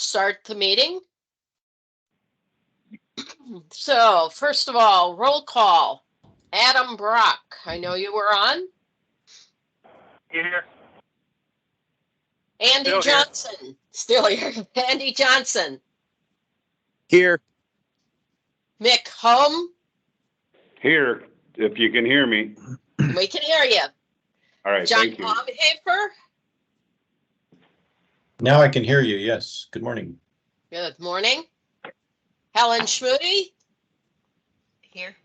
start the meeting. So first of all, roll call. Adam Brock, I know you were on. Here. Andy Still here. Johnson, still here. Andy Johnson. Here. Mick Home. Here, if you can hear me. We can hear you. All right, John thank you. Baumhafer. Now I can hear you. Yes. Good morning. Good morning. Helen Schmoody. Here.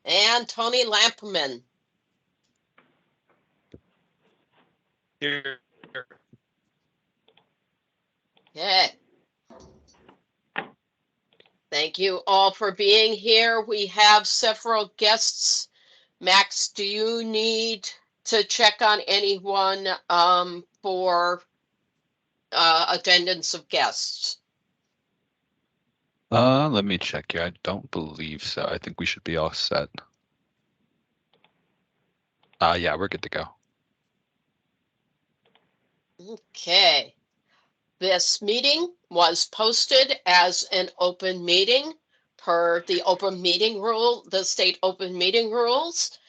And Tony Lampman. Here. Okay. Thank you all for being here. We have several guests. Max, do you need to check on anyone for attendance of guests? Let me check here. I don't believe so. I think we should be all set. Yeah, we're good to go. Okay. This meeting was posted as an open meeting per the open meeting rule, the state open meeting rules.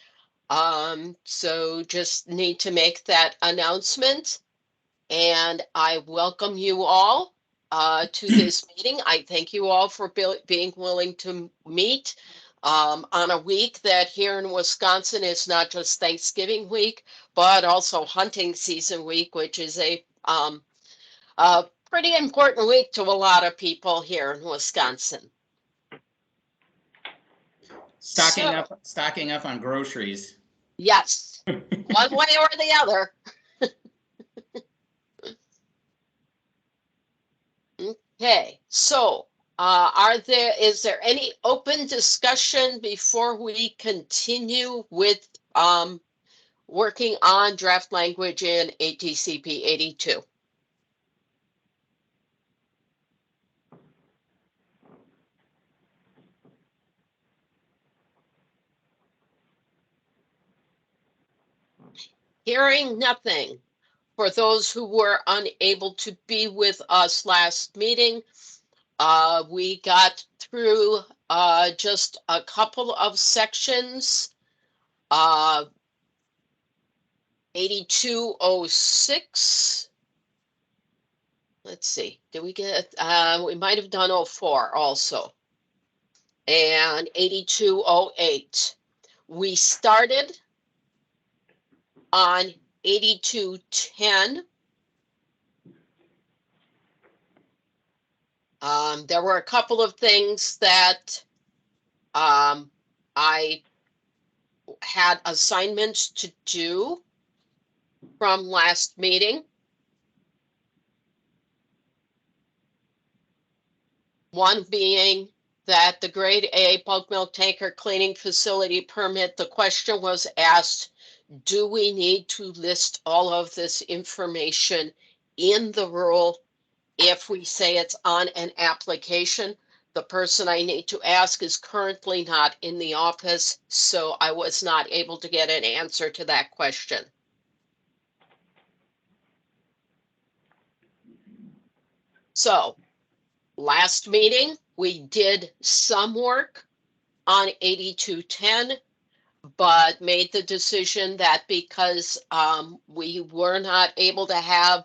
So just need to make that announcement. And I welcome you all to this meeting. I thank you all for being willing to meet on a week that here in Wisconsin is not just Thanksgiving week, but also hunting season week, which is a pretty important week to a lot of people here in Wisconsin. Stocking up on groceries. Yes, one way or the other. Okay, so is there any open discussion before we continue with working on draft language in ATCP 82? Hearing nothing. For those who were unable to be with us last meeting, we got through just a couple of sections. 8206. Let's see, did we get, we might have done 04 also. And 8208. We started on 8210. There were a couple of things that I had assignments to do from last meeting. One being that the grade A bulk milk tanker cleaning facility permit, the question was asked, do we need to list all of this information in the rule if we say it's on an application? The person I need to ask is currently not in the office, so I was not able to get an answer to that question. So last meeting, we did some work on 8210, but made the decision that because we were not able to have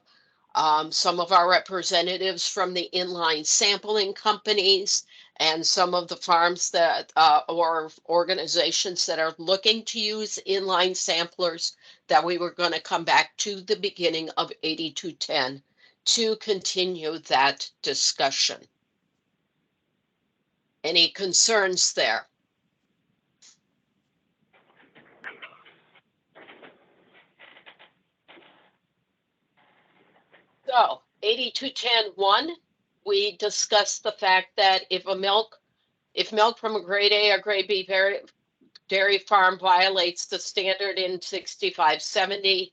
some of our representatives from the inline sampling companies and some of the farms that or organizations that are looking to use inline samplers, that we were going to come back to the beginning of 8210 to continue that discussion. Any concerns there? So 8210.1, we discussed the fact that if milk from a grade A or grade B dairy farm violates the standard in 6570,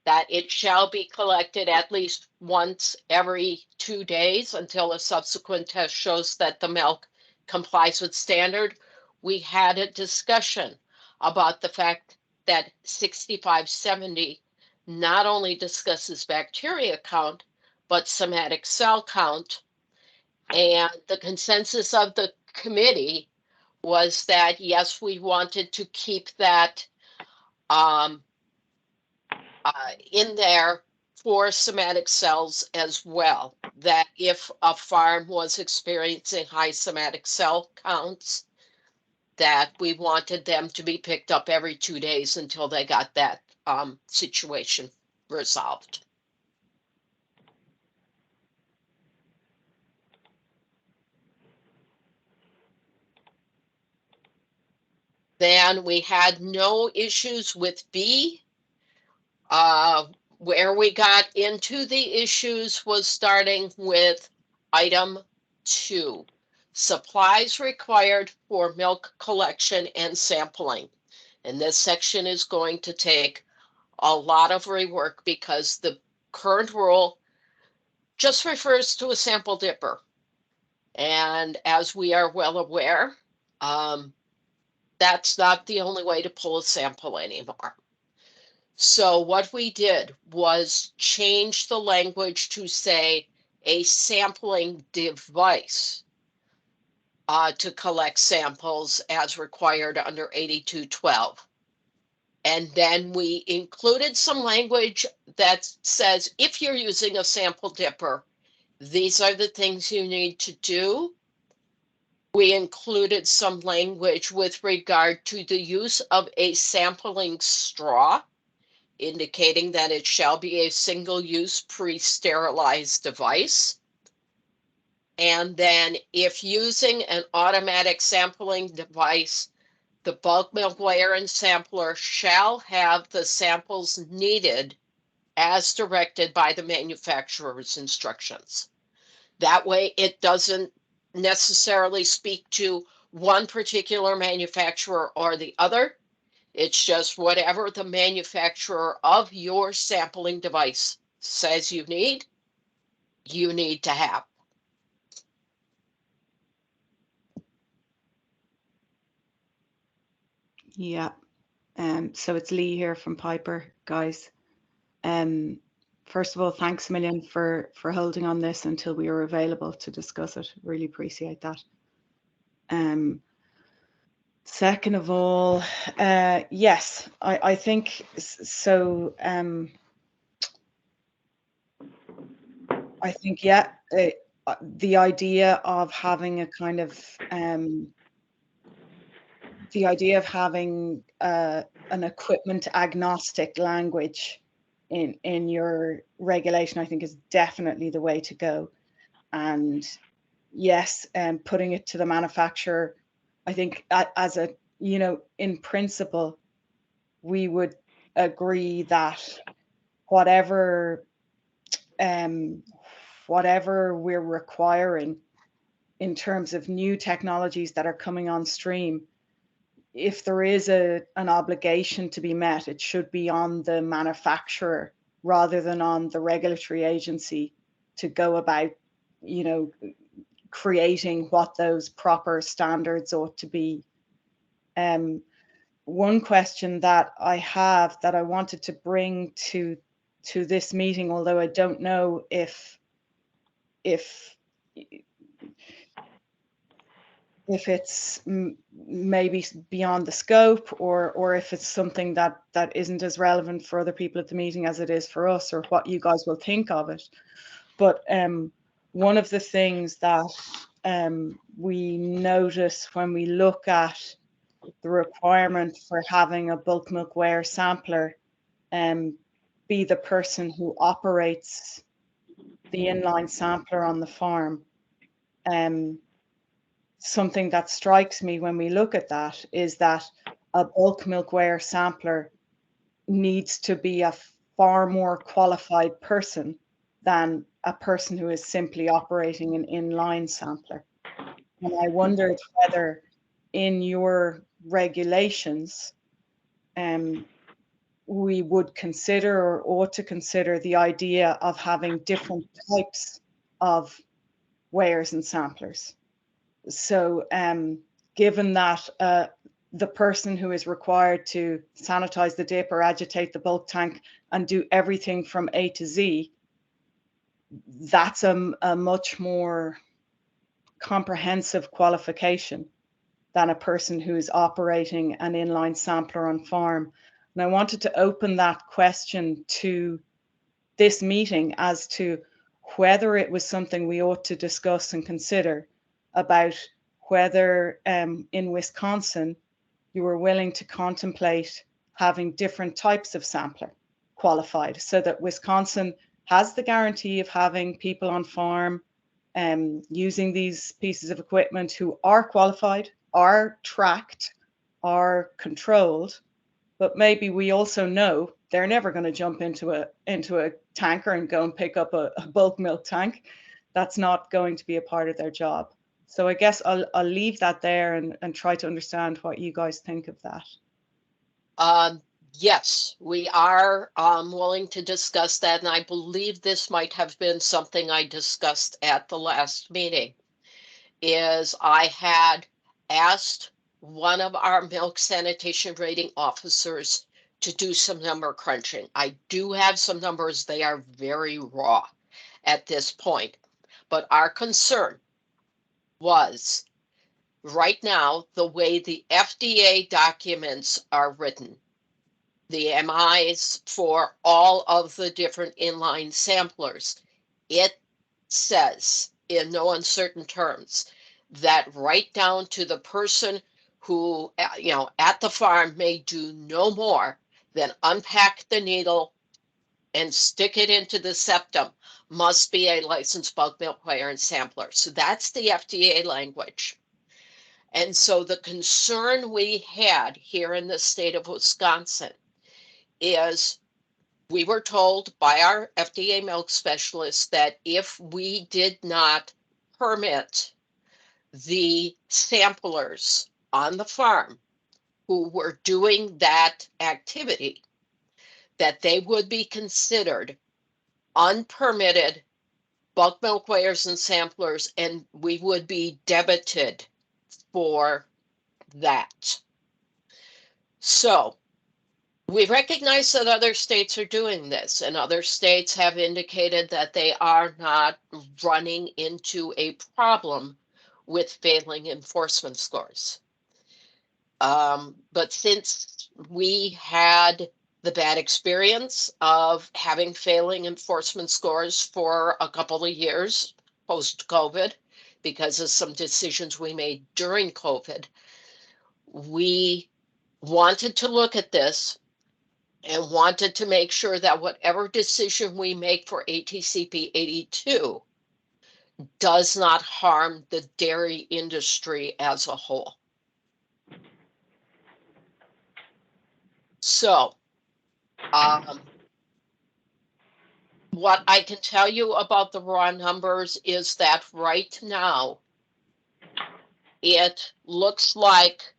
that it shall be collected at least once every 2 days until a subsequent test shows that the milk complies with standard. We had a discussion about the fact that 6570 not only discusses bacteria count, but somatic cell count. And the consensus of the committee was that, yes, we wanted to keep that in there for somatic cells as well. That if a farm was experiencing high somatic cell counts, that we wanted them to be picked up every 2 days until they got that situation resolved. Then we had no issues with B. Where we got into the issues was starting with item 2, supplies required for milk collection and sampling. And this section is going to take a lot of rework because the current rule just refers to a sample dipper. And as we are well aware, that's not the only way to pull a sample anymore. So what we did was change the language to say a sampling device to collect samples as required under 8212. And then we included some language that says if you're using a sample dipper, these are the things you need to do. We included some language with regard to the use of a sampling straw, indicating that it shall be a single-use pre-sterilized device. And then if using an automatic sampling device, the bulk milk weigher and sampler shall have the samples needed as directed by the manufacturer's instructions. That way it doesn't necessarily speak to one particular manufacturer or the other. It's just whatever the manufacturer of your sampling device says you need to have. Yeah. So it's Lee here from Piper, guys. First of all, thanks a million for holding on this until we were available to discuss it. Really appreciate that. Second of all, yes, I think so. I think, yeah, the idea of having a kind of an equipment agnostic language in your regulation, I think, is definitely the way to go. And yes, putting it to the manufacturer, I think as a, in principle, we would agree that whatever we're requiring in terms of new technologies that are coming on stream, if there is an obligation to be met, it should be on the manufacturer rather than on the regulatory agency to go about, creating what those proper standards ought to be. One question that I have that I wanted to bring to this meeting, although I don't know if it's maybe beyond the scope or if it's something that isn't as relevant for other people at the meeting as it is for us, or what you guys will think of it. But one of the things that we notice when we look at the requirement for having a bulk milk weigher sampler be the person who operates the inline sampler on the farm, something that strikes me when we look at that is that a bulk milk weigher sampler needs to be a far more qualified person than a person who is simply operating an inline sampler. And I wondered whether in your regulations we would consider or ought to consider the idea of having different types of weighers and samplers. So given that the person who is required to sanitize the dip or agitate the bulk tank and do everything from A to Z that's a much more comprehensive qualification than a person who is operating an inline sampler on farm. And I wanted to open that question to this meeting as to whether it was something we ought to discuss and consider about whether in Wisconsin you were willing to contemplate having different types of sampler qualified, so that Wisconsin has the guarantee of having people on farm using these pieces of equipment who are qualified, are tracked, are controlled, but maybe we also know they're never going to jump into a tanker and go and pick up a bulk milk tank. That's not going to be a part of their job. So I guess I'll leave that there and try to understand what you guys think of that. Yes, we are willing to discuss that, and I believe this might have been something I discussed at the last meeting. Is I had asked one of our milk sanitation rating officers to do some number crunching. I do have some numbers. They are very raw at this point, but our concern was right now the way the FDA documents are written, the MIs for all of the different inline samplers, it says in no uncertain terms that right down to the person who, at the farm may do no more than unpack the needle and stick it into the septum must be a licensed bulk milk weigher and sampler. So that's the FDA language. And so the concern we had here in the state of Wisconsin is we were told by our FDA milk specialist that if we did not permit the samplers on the farm who were doing that activity, that they would be considered unpermitted bulk milk weighers and samplers, and we would be debited for that. So we recognize that other states are doing this, and other states have indicated that they are not running into a problem with failing enforcement scores. But since we had the bad experience of having failing enforcement scores for a couple of years post-COVID, because of some decisions we made during COVID, we wanted to look at this and wanted to make sure that whatever decision we make for ATCP 82 does not harm the dairy industry as a whole. So, what I can tell you about the raw numbers is that right now, it looks like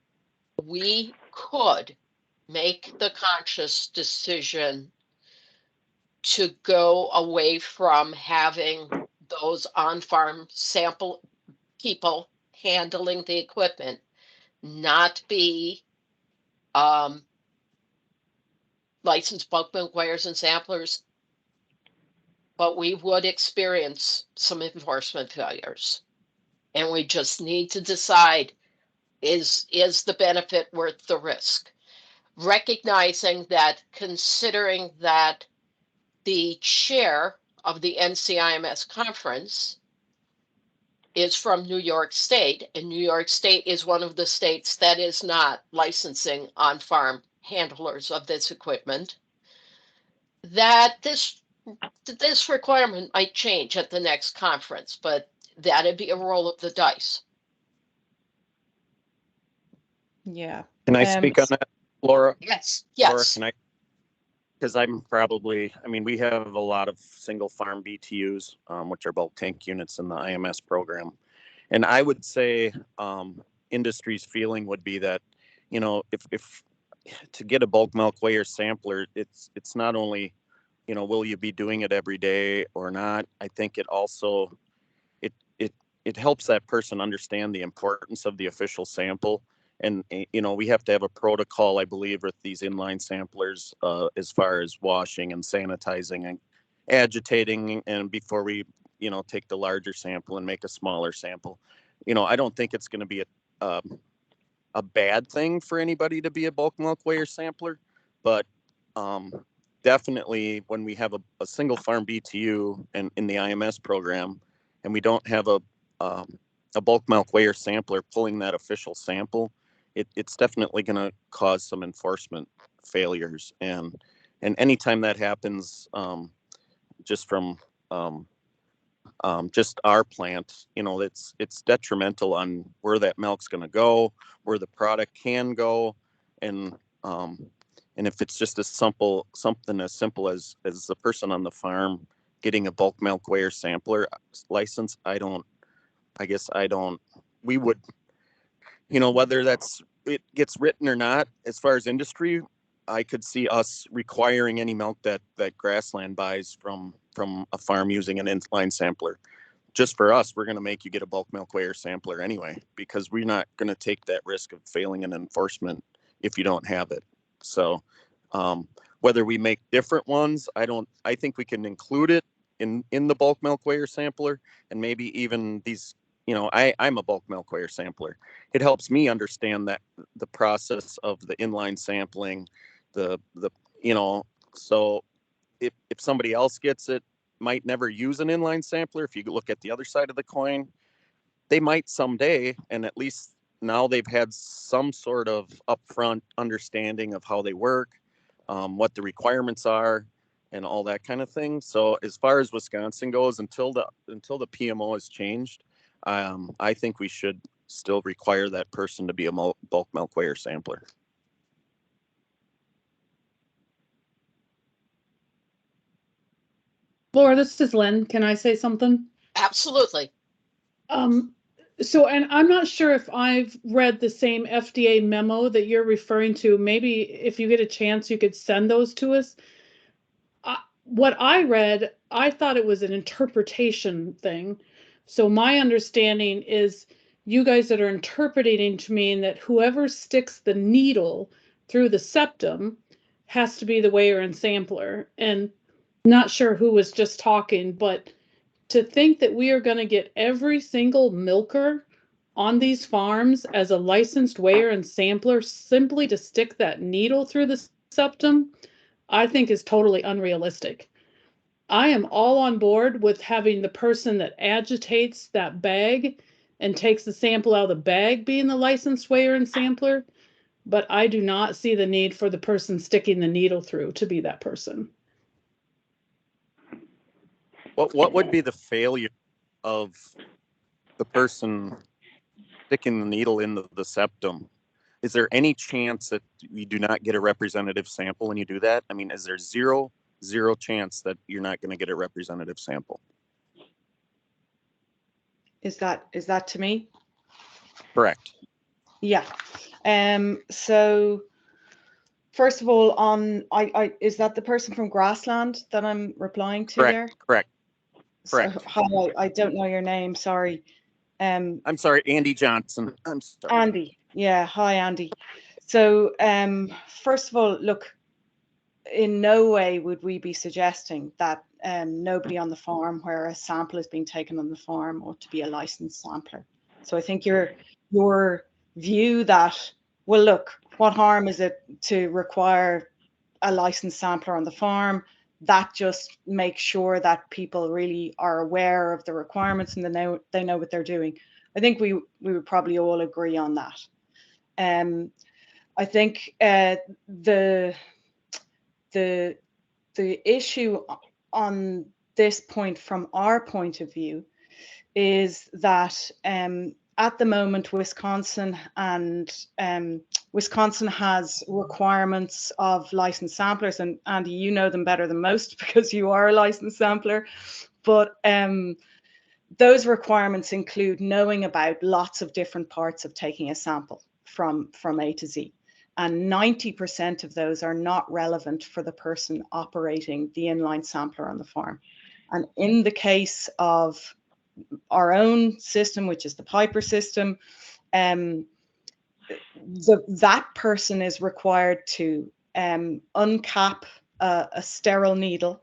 we could make the conscious decision to go away from having those on-farm sample people handling the equipment, not be licensed bulk milk weighers and samplers, but we would experience some enforcement failures. And we just need to decide, is the benefit worth the risk? Recognizing that, considering that the chair of the NCIMS conference is from New York State, and New York State is one of the states that is not licensing on-farm handlers of this equipment, that this requirement might change at the next conference, but that'd be a roll of the dice. Yeah. Can I speak on that, Laura? Yes. Laura, Yes. can I? Because I'm probably, I mean, we have a lot of single farm BTUs, which are bulk tank units in the IMS program. And I would say industry's feeling would be that, if to get a bulk milk weigher sampler, it's not only, will you be doing it every day or not? I think it also, it helps that person understand the importance of the official sample. And, we have to have a protocol, I believe, with these inline samplers as far as washing and sanitizing agitating and before we, take the larger sample and make a smaller sample. I don't think it's going to be a bad thing for anybody to be a bulk milk weigher sampler, but definitely when we have a single farm BTU and in the IMS program, and we don't have a bulk milk weigher sampler pulling that official sample, it's definitely going to cause some enforcement failures. And anytime that happens, just from just our plant, it's detrimental on where that milk's going to go, where the product can go, and if it's just something as simple as the person on the farm getting a bulk milk weigher sampler license, we would, whether it gets written or not, as far as industry, I could see us requiring any milk that Grassland buys from a farm using an inline sampler. Just for us, we're going to make you get a bulk milk weigher sampler anyway, because we're not going to take that risk of failing an enforcement if you don't have it. So whether we make different ones, I think we can include it in the bulk milk weigher sampler, and maybe even these, I'm a bulk milk weigher sampler. It helps me understand that the process of the inline sampling, so if somebody else gets it, might never use an inline sampler. If you look at the other side of the coin, they might someday, and at least now they've had some sort of upfront understanding of how they work, what the requirements are, and all that kind of thing. So as far as Wisconsin goes, until the PMO has changed, I think we should still require that person to be a bulk milk weigher sampler. Laura, this is Lynn. Can I say something? Absolutely. So, and I'm not sure if I've read the same FDA memo that you're referring to. Maybe if you get a chance, you could send those to us. What I read, I thought it was an interpretation thing. So my understanding is you guys that are interpreting to mean that whoever sticks the needle through the septum has to be the weigher and sampler. And not sure who was just talking, but to think that we are going to get every single milker on these farms as a licensed weigher and sampler simply to stick that needle through the septum, I think is totally unrealistic. I am all on board with having the person that agitates that bag and takes the sample out of the bag being the licensed weigher and sampler, but I do not see the need for the person sticking the needle through to be that person. What would be the failure of the person sticking the needle in the septum? Is there any chance that you do not get a representative sample when you do that? I mean, is there zero chance that you're not going to get a representative sample? Is that to me? Correct. Yeah. So first of all, is that the person from Grassland that I'm replying to there? Correct. So, hi, I don't know your name. Sorry. I'm sorry, Andy Johnson. I'm sorry. Andy. Yeah. Hi, Andy. So, first of all, look, in no way would we be suggesting that nobody on the farm where a sample is being taken on the farm ought to be a licensed sampler. So I think your view that, well, look, what harm is it to require a licensed sampler on the farm? That just makes sure that people really are aware of the requirements and they know what they're doing. I think we would probably all agree on that. I think the issue on this point from our point of view is that at the moment Wisconsin has requirements of licensed samplers, and Andy, you know them better than most because you are a licensed sampler, but those requirements include knowing about lots of different parts of taking a sample from A to Z. And 90% of those are not relevant for the person operating the inline sampler on the farm. And in the case of our own system, which is the Piper system, that person is required to uncap a sterile needle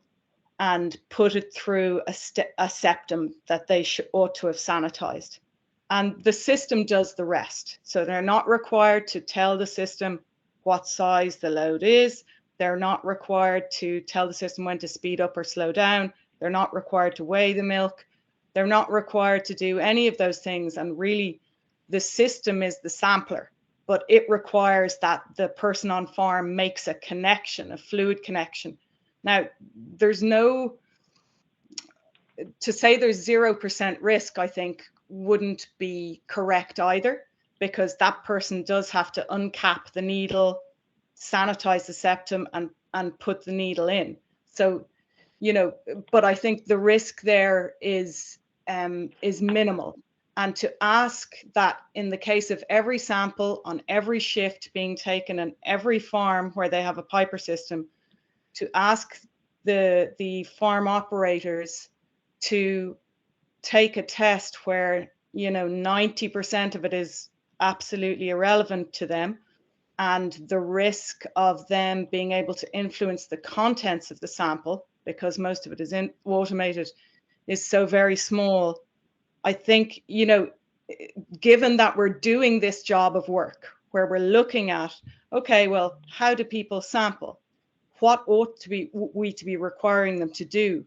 and put it through a septum that they ought to have sanitized. And the system does the rest. So they're not required to tell the system what size the load is. They're not required to tell the system when to speed up or slow down. They're not required to weigh the milk. They're not required to do any of those things. And really, the system is the sampler, but it requires that the person on farm makes a connection, a fluid connection. Now, there's no, to say there's 0% risk, I think wouldn't be correct either, because that person does have to uncap the needle, sanitize the septum, and put the needle in. So, you know, but I think the risk there is minimal. And to ask that in the case of every sample on every shift being taken on every farm where they have a piper system, to ask the farm operators to take a test where, you know, 90% of it is absolutely irrelevant to them, and the risk of them being able to influence the contents of the sample, because most of it is automated, is so very small. I think, you know, given that we're doing this job of work where we're looking at, okay, well, how do people sample? What ought to be we to be requiring them to do?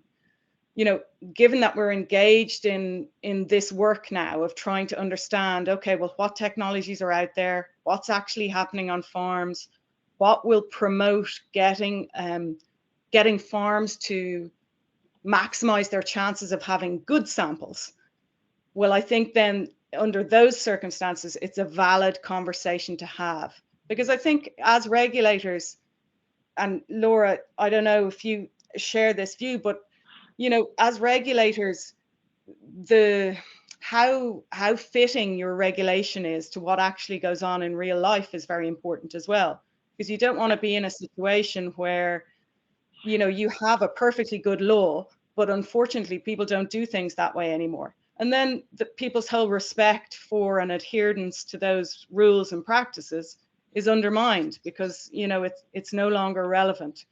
You know, given that we're engaged in this work now of trying to understand, okay, well, what technologies are out there, what's actually happening on farms, what will promote getting farms to maximize their chances of having good samples. Well, I think then under those circumstances, it's a valid conversation to have, because I think as regulators, and Laura, I don't know if you share this view, but you know, as regulators, how fitting your regulation is to what actually goes on in real life is very important as well, because you don't want to be in a situation where, you know, you have a perfectly good law, but unfortunately people don't do things that way anymore. And then people's whole respect for and adherence to those rules and practices is undermined because, you know, it's no longer relevant.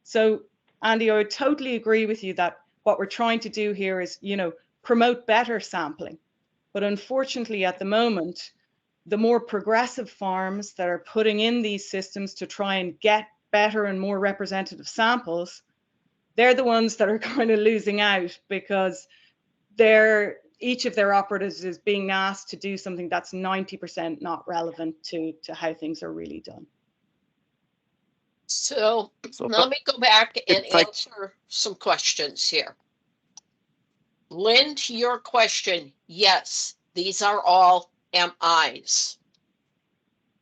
So, Andy, I would totally agree with you that what we're trying to do here is, you know, promote better sampling. But unfortunately, at the moment, the more progressive farms that are putting in these systems to try and get better and more representative samples, they're the ones that are kind of losing out, because each of their operatives is being asked to do something that's 90% not relevant to how things are really done. So let me go back and answer some questions here. Lynn, to your question, yes, these are all MIs.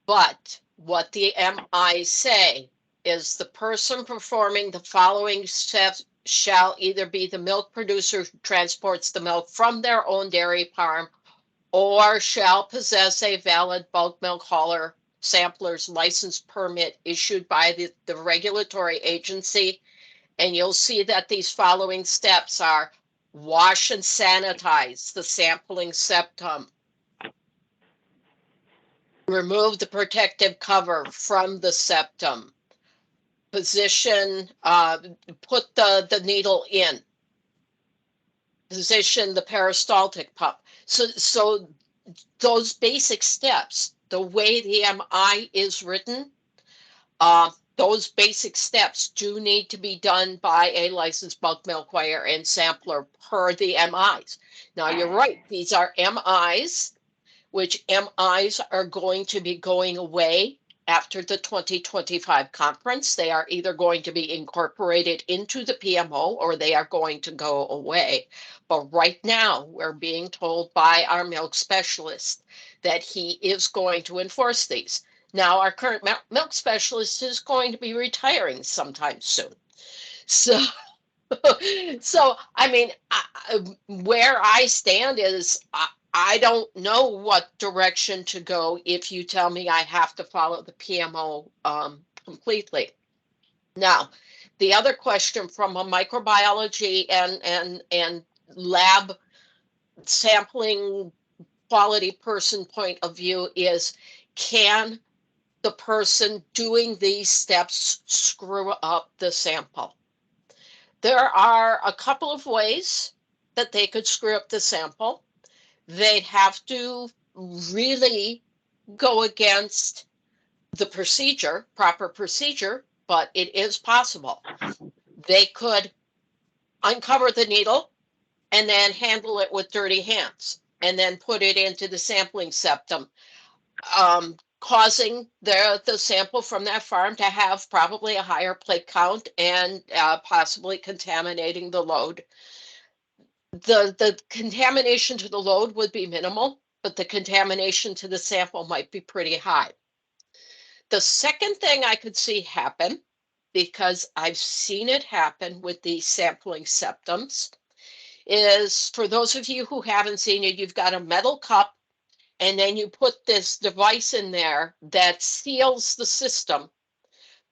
But what the MIs say is the person performing the following steps shall either be the milk producer who transports the milk from their own dairy farm, or shall possess a valid bulk milk hauler sampler's license permit issued by the regulatory agency. And you'll see that these following steps are: wash and sanitize the sampling septum, remove the protective cover from the septum, position, put the needle in, position the peristaltic pump. So those basic steps, the way the MI is written, those basic steps do need to be done by a licensed bulk milk weigher and sampler per the MIs. Now, you're right, these are MIs, which MIs are going to be going away after the 2025 conference. They are either going to be incorporated into the PMO or they are going to go away. But right now, we're being told by our milk specialist that he is going to enforce these. Now, our current milk specialist is going to be retiring sometime soon. So, I mean, where I stand is I don't know what direction to go if you tell me I have to follow the PMO completely. Now, the other question from a microbiology and lab sampling quality person point of view is, can the person doing these steps screw up the sample? There are a couple of ways that they could screw up the sample. They'd have to really go against the procedure, proper procedure, but it is possible. They could uncover the needle and then handle it with dirty hands and then put it into the sampling septum, causing the sample from that farm to have probably a higher plate count and possibly contaminating the load. The contamination to the load would be minimal, but the contamination to the sample might be pretty high. The second thing I could see happen, because I've seen it happen with the sampling septums, is for those of you who haven't seen it, you've got a metal cup and then you put this device in there that seals the system,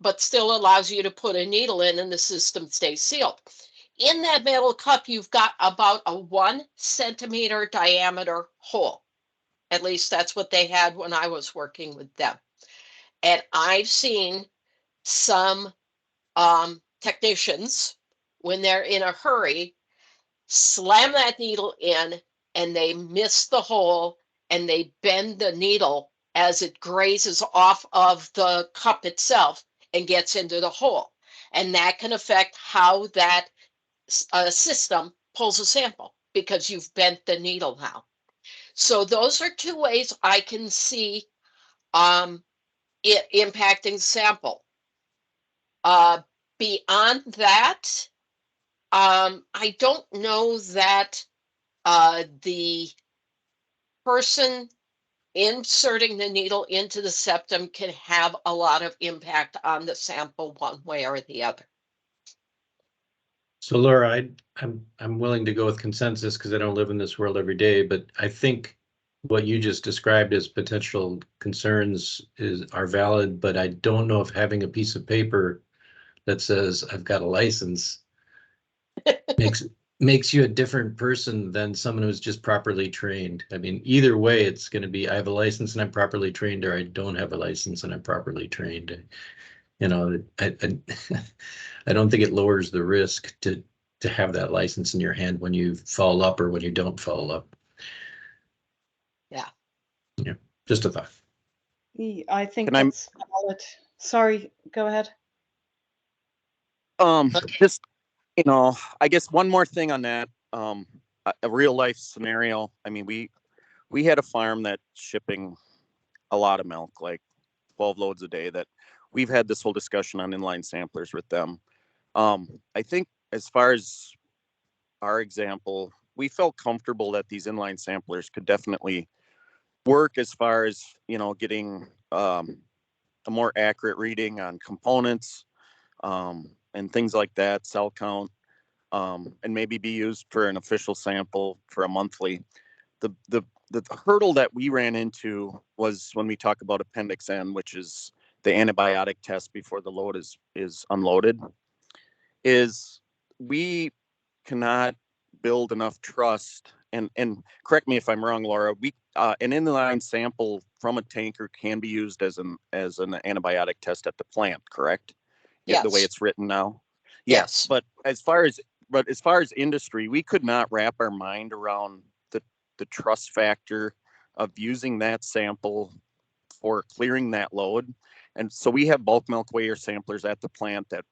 but still allows you to put a needle in and the system stays sealed. In that metal cup, you've got about a 1 centimeter diameter hole. At least that's what they had when I was working with them. And I've seen some technicians, when they're in a hurry, slam that needle in and they miss the hole and they bend the needle as it grazes off of the cup itself and gets into the hole. And that can affect how that system pulls a sample because you've bent the needle now. So those are two ways I can see it impacting sample. Beyond that, I don't know that the person inserting the needle into the septum can have a lot of impact on the sample one way or the other. So Laura, I'm willing to go with consensus because I don't live in this world every day, but I think what you just described as potential concerns are valid, but I don't know if having a piece of paper that says I've got a license makes you a different person than someone who's just properly trained. I mean, either way, it's going to be I have a license and I'm properly trained, or I don't have a license and I'm properly trained. You know, I don't think it lowers the risk to have that license in your hand when you follow up or when you don't follow up. Yeah. Yeah, just a thought. I think Can I- that's valid. Sorry, go ahead. Just, I guess one more thing on that, a real life scenario. I mean, we had a farm that's shipping a lot of milk, like 12 loads a day, that we've had this whole discussion on inline samplers with them. I think as far as our example, we felt comfortable that these inline samplers could definitely work as far as, getting a more accurate reading on components, and things like that, cell count, and maybe be used for an official sample for a monthly. The hurdle that we ran into was when we talk about Appendix N, which is the antibiotic test before the load is unloaded, is we cannot build enough trust. And correct me if I'm wrong, Laura. An inline sample from a tanker can be used as an antibiotic test at the plant, correct? Yes. The way it's written now. Yes. But as far as industry, we could not wrap our mind around the trust factor of using that sample for clearing that load. And so we have bulk milk weigher samplers at the plant that,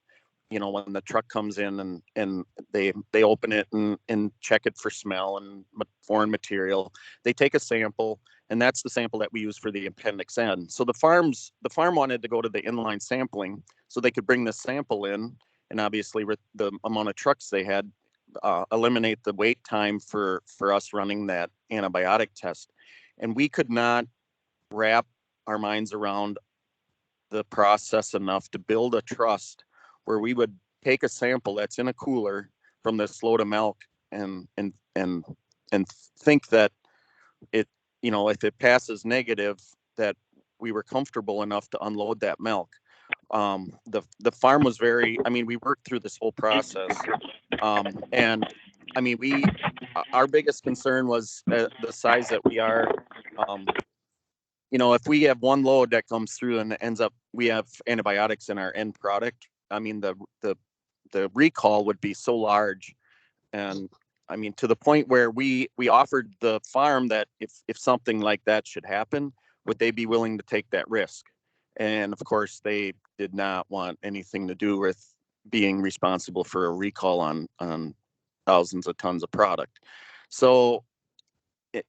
when the truck comes in and they open it and check it for smell and foreign material, they take a sample, and that's the sample that we use for the Appendix N. So the farm wanted to go to the inline sampling so they could bring the sample in, and obviously with the amount of trucks they had, eliminate the wait time for us running that antibiotic test. And we could not wrap our minds around the process enough to build a trust where we would take a sample that's in a cooler from this load of milk and think that it, if it passes negative, that we were comfortable enough to unload that milk. The farm was we worked through this whole process. And I mean, our biggest concern was the size that we are. If we have one load that comes through and ends up, we have antibiotics in our end product. I mean, the the recall would be so large. And I mean, to the point where we offered the farm that if something like that should happen, would they be willing to take that risk? And of course, they did not want anything to do with being responsible for a recall on thousands of tons of product. So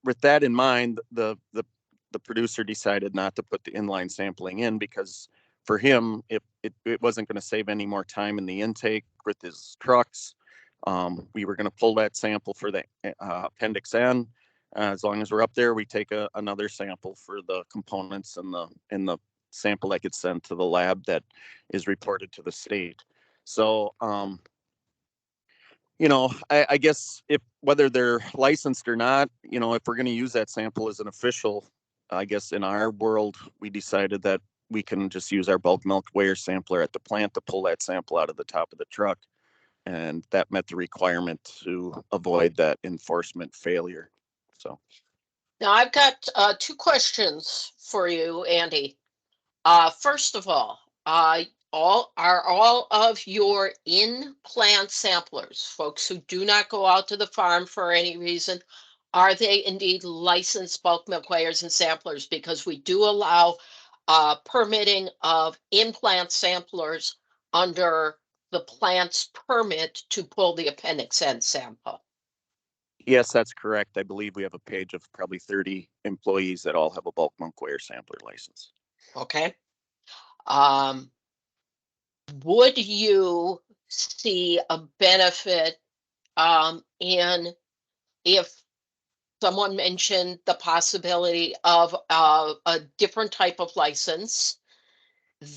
with that in mind, the producer decided not to put the inline sampling in because for him, it wasn't going to save any more time in the intake with his trucks. We were going to pull that sample for the Appendix N. As long as we're up there, we take another sample for the components and the sample that gets sent to the lab that is reported to the state. So, I guess if whether they're licensed or not, if we're going to use that sample as an official, I guess in our world, we decided that we can just use our bulk milk weigher sampler at the plant to pull that sample out of the top of the truck. And that met the requirement to avoid that enforcement failure. So Now I've got 2 questions for you, Andy. First of all of your in-plant samplers, folks who do not go out to the farm for any reason, are they indeed licensed bulk milk weighers and samplers? Because we do allow permitting of in-plant samplers under the plant's permit to pull the Appendix N sample. yes, that's correct. I believe we have a page of probably 30 employees that all have a bulk milk weigher sampler license. Okay. Would you see a benefit in if someone mentioned the possibility of a different type of license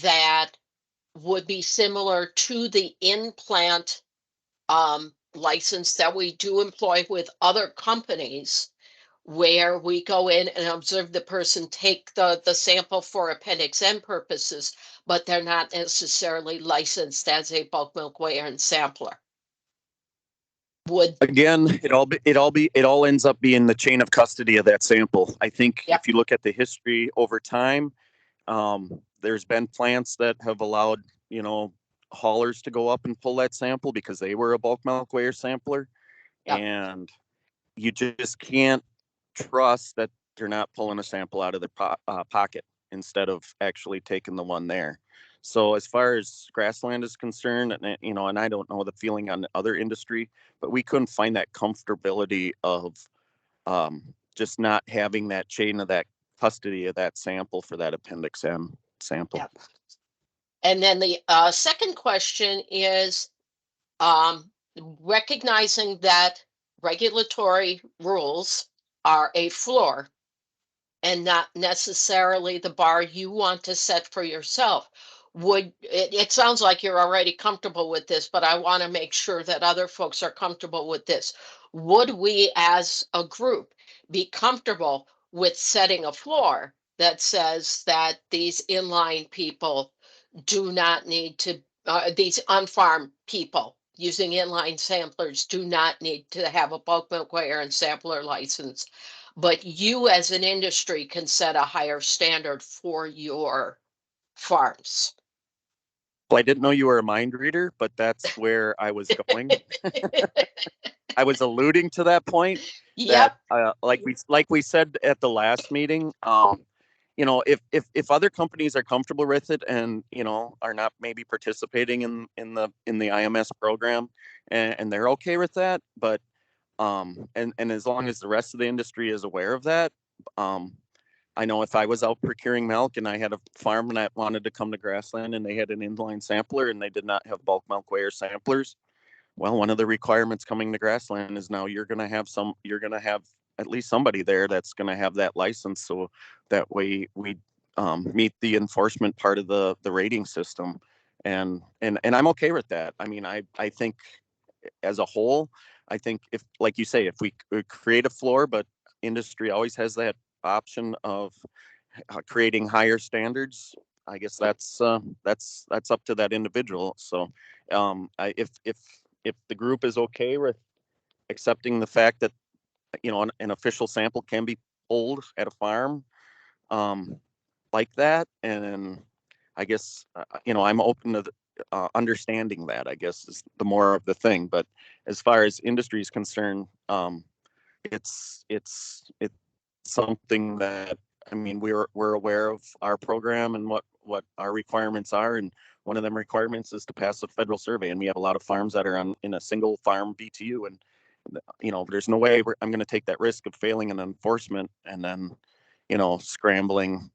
that would be similar to the in-plant license that we do employ with other companies, where we go in and observe the person take the sample for Appendix N purposes, but they're not necessarily licensed as a bulk milk weigher and sampler? Would Again, it all ends up being the chain of custody of that sample. I think Yep. if you look at the history over time, there's been plants that have allowed, haulers to go up and pull that sample because they were a bulk milk weigher sampler. Yep. And you just can't trust that they're not pulling a sample out of their pocket instead of actually taking the one there. So as far as grassland is concerned, and I don't know the feeling on the other industry, but we couldn't find that comfortability of just not having that chain of that custody of that sample for that Appendix N sample. Yep. And then the second question is recognizing that regulatory rules are a floor and not necessarily the bar you want to set for yourself. It sounds like you're already comfortable with this, but I want to make sure that other folks are comfortable with this. Would we as a group be comfortable with setting a floor that says that these inline people do not need to, these on-farm people using inline samplers do not need to have a bulk milk weigher and sampler license, but you as an industry can set a higher standard for your farms? Well, I didn't know you were a mind reader, but that's where I was going. I was alluding to that point. Yep. That, like we said at the last meeting, if other companies are comfortable with it and are not maybe participating in the IMS program, and they're okay with that, but and as long as the rest of the industry is aware of that, I know if I was out procuring milk and I had a farm that wanted to come to grassland and they had an inline sampler and they did not have bulk milk weigher samplers, well, one of the requirements coming to grassland is now you're going to have at least somebody there that's going to have that license, so that way we meet the enforcement part of the rating system, and I'm okay with that. I mean, I think as a whole, I think if, like you say, if we create a floor, but industry always has that option of creating higher standards, I guess that's up to that individual. So if the group is okay with accepting the fact that an official sample can be pulled at a farm like that, and I guess I'm open to understanding that, I guess, is the more of the thing. But as far as industry is concerned, it's something that, I mean, we're aware of our program and what our requirements are, and one of them requirements is to pass a federal survey, and we have a lot of farms that are in a single farm BTU, and there's no way I'm going to take that risk of failing an enforcement and then scrambling.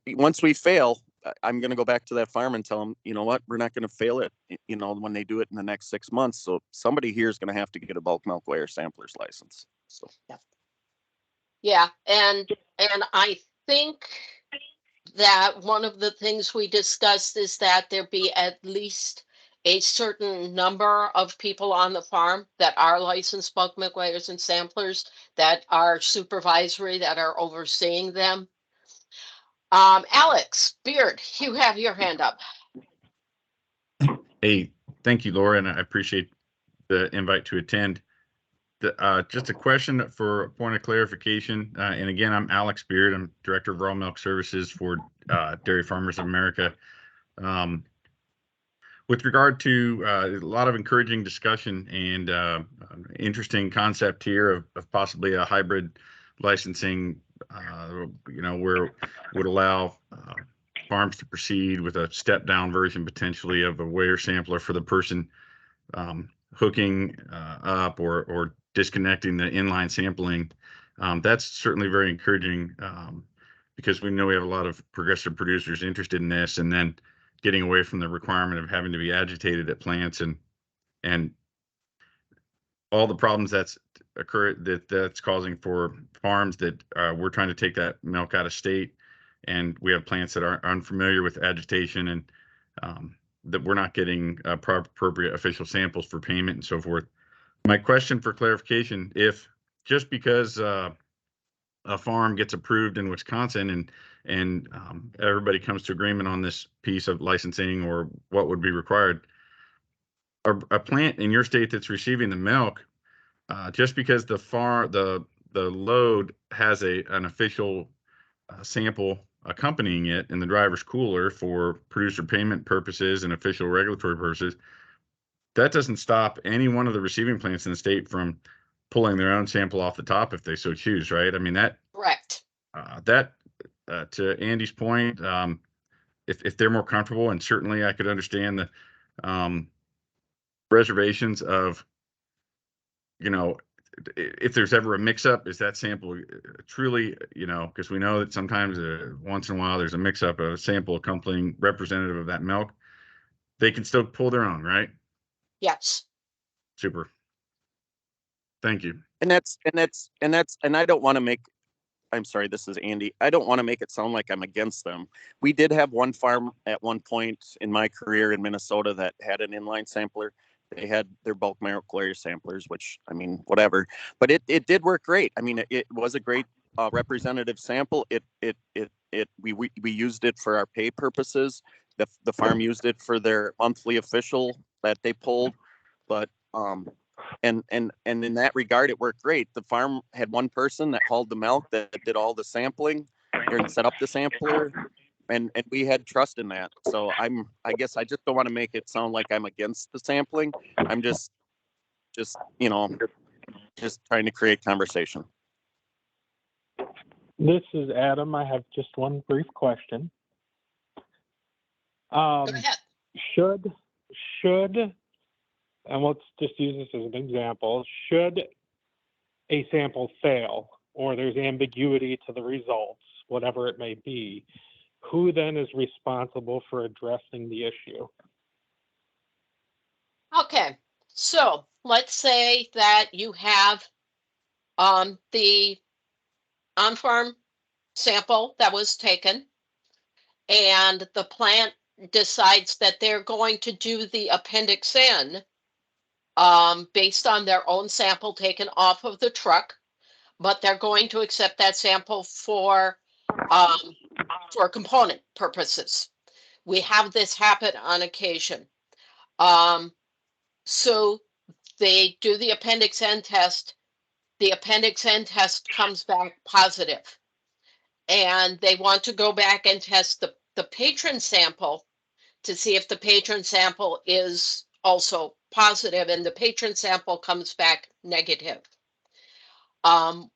Once we fail, I'm going to go back to that farm and tell them, you know what, we're not going to fail it, when they do it in the next 6 months. So somebody here is going to have to get a bulk milk weigher sampler's license. So Yeah, and I think that one of the things we discussed is that there be at least a certain number of people on the farm that are licensed bulk milk weighers and samplers, that are supervisory, that are overseeing them. Alex Beard, you have your hand up. Hey, thank you, Laura, and I appreciate the invite to attend. Just a question for a point of clarification. And again, I'm Alex Beard. I'm Director of Raw Milk Services for Dairy Farmers of America. With regard to a lot of encouraging discussion and interesting concept here of possibly a hybrid licensing, where would allow farms to proceed with a step down version potentially of a weigher sampler for the person hooking up or disconnecting the inline sampling. That's certainly very encouraging because we know we have a lot of progressive producers interested in this, and then getting away from the requirement of having to be agitated at plants and all the problems that's causing for farms that we're trying to take that milk out of state, and we have plants that are unfamiliar with agitation, and that we're not getting appropriate official samples for payment and so forth. My question for clarification: if just because a farm gets approved in Wisconsin and everybody comes to agreement on this piece of licensing or what would be required, a plant in your state that's receiving the milk, just because the load has an official sample accompanying it in the driver's cooler for producer payment purposes and official regulatory purposes, that doesn't stop any one of the receiving plants in the state from pulling their own sample off the top if they so choose, right? I mean, that Correct. To Andy's point, if they're more comfortable, and certainly I could understand the reservations of, if there's ever a mix-up, is that sample truly, because we know that sometimes once in a while there's a mix-up of a sample accompanying representative of that milk, they can still pull their own, right? Yes. Super. Thank you. and I don't want to make, I'm sorry, this is Andy. I don't want to make it sound like I'm against them. We did have one farm at one point in my career in Minnesota that had an inline sampler. They had their bulk milk weigher samplers, which, I mean, whatever, but it did work great. I mean, it was a great representative sample. We used it for our pay purposes. The farm used it for their monthly official that they pulled, but and in that regard, it worked great. The farm had one person that hauled the milk, that did all the sampling and set up the sampler, and we had trust in that. So I guess I just don't want to make it sound like I'm against the sampling. I'm just trying to create conversation. This is Adam. I have just one brief question. Go ahead. Should, and let's just use this as an example, should a sample fail or there's ambiguity to the results, whatever it may be, who then is responsible for addressing the issue? Okay, so let's say that you have the on-farm sample that was taken, and the plant decides that they're going to do the Appendix N based on their own sample taken off of the truck, but they're going to accept that sample for component purposes. We have this happen on occasion. So they do the Appendix N test. The Appendix N test comes back positive, and they want to go back and test the patron sample to see if the patron sample is also positive, and the patron sample comes back negative.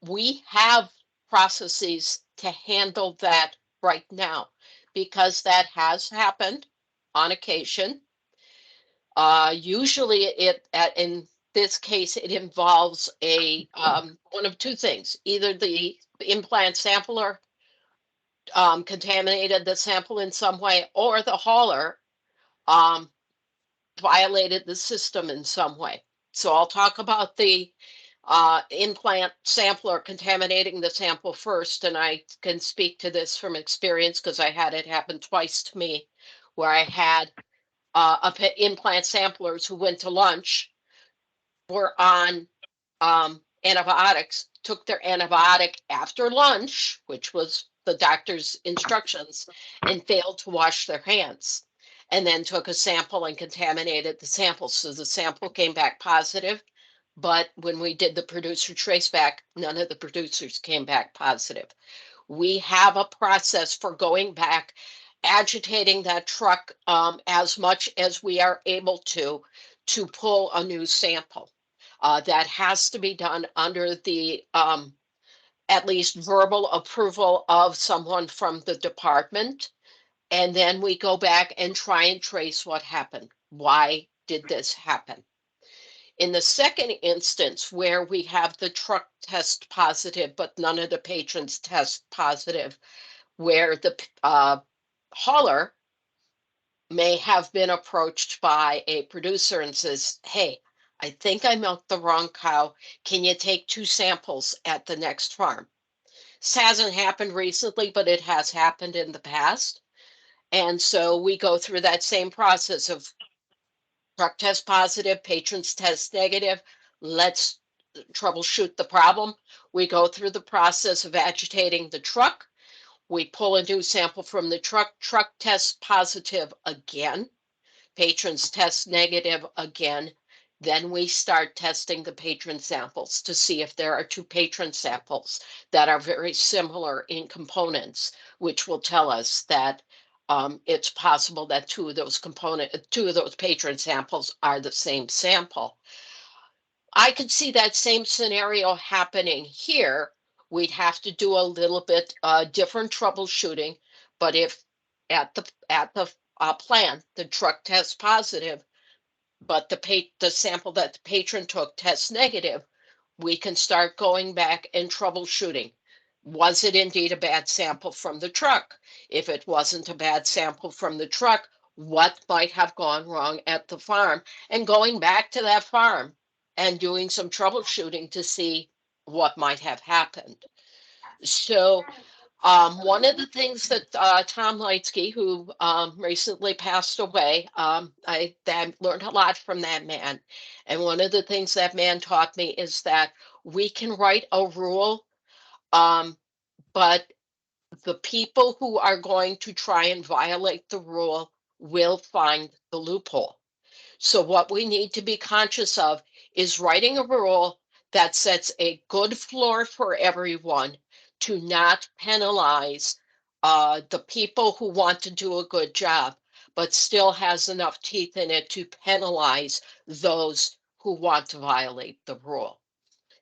We have processes to handle that right now because that has happened on occasion. Usually in this case, it involves a one of two things. Either the implant sampler contaminated the sample in some way, or the hauler violated the system in some way. So I'll talk about the implant sampler contaminating the sample first, and I can speak to this from experience because I had it happen twice to me, where I had implant samplers who went to lunch, were on antibiotics, took their antibiotic after lunch, which was the doctor's instructions, and failed to wash their hands, and then took a sample and contaminated the sample. So the sample came back positive, but when we did the producer traceback, none of the producers came back positive. We have a process for going back, agitating that truck as much as we are able to pull a new sample. That has to be done under the at least verbal approval of someone from the department. And then we go back and try and trace what happened. Why did this happen? In the second instance, where we have the truck test positive, but none of the patrons test positive, where the hauler may have been approached by a producer and says, hey, I think I milked the wrong cow. Can you take 2 samples at the next farm? This hasn't happened recently, but it has happened in the past. And so we go through that same process of truck test positive, patrons test negative. Let's troubleshoot the problem. We go through the process of agitating the truck. We pull a new sample from the truck tests positive again. Patrons test negative again. Then we start testing the patron samples to see if there are 2 patron samples that are very similar in components, which will tell us that it's possible that 2 of those patron samples are the same sample. I could see that same scenario happening here. We'd have to do a little bit different troubleshooting, but if at the plant the truck tests positive, but the sample that the patron took tests negative, we can start going back and troubleshooting. Was it indeed a bad sample from the truck? If it wasn't a bad sample from the truck, what might have gone wrong at the farm? And going back to that farm and doing some troubleshooting to see what might have happened. So one of the things that Tom Leitzke, who recently passed away, I learned a lot from that man. And one of the things that man taught me is that we can write a rule, but the people who are going to try and violate the rule will find the loophole. So what we need to be conscious of is writing a rule that sets a good floor for everyone to not penalize the people who want to do a good job, but still has enough teeth in it to penalize those who want to violate the rule.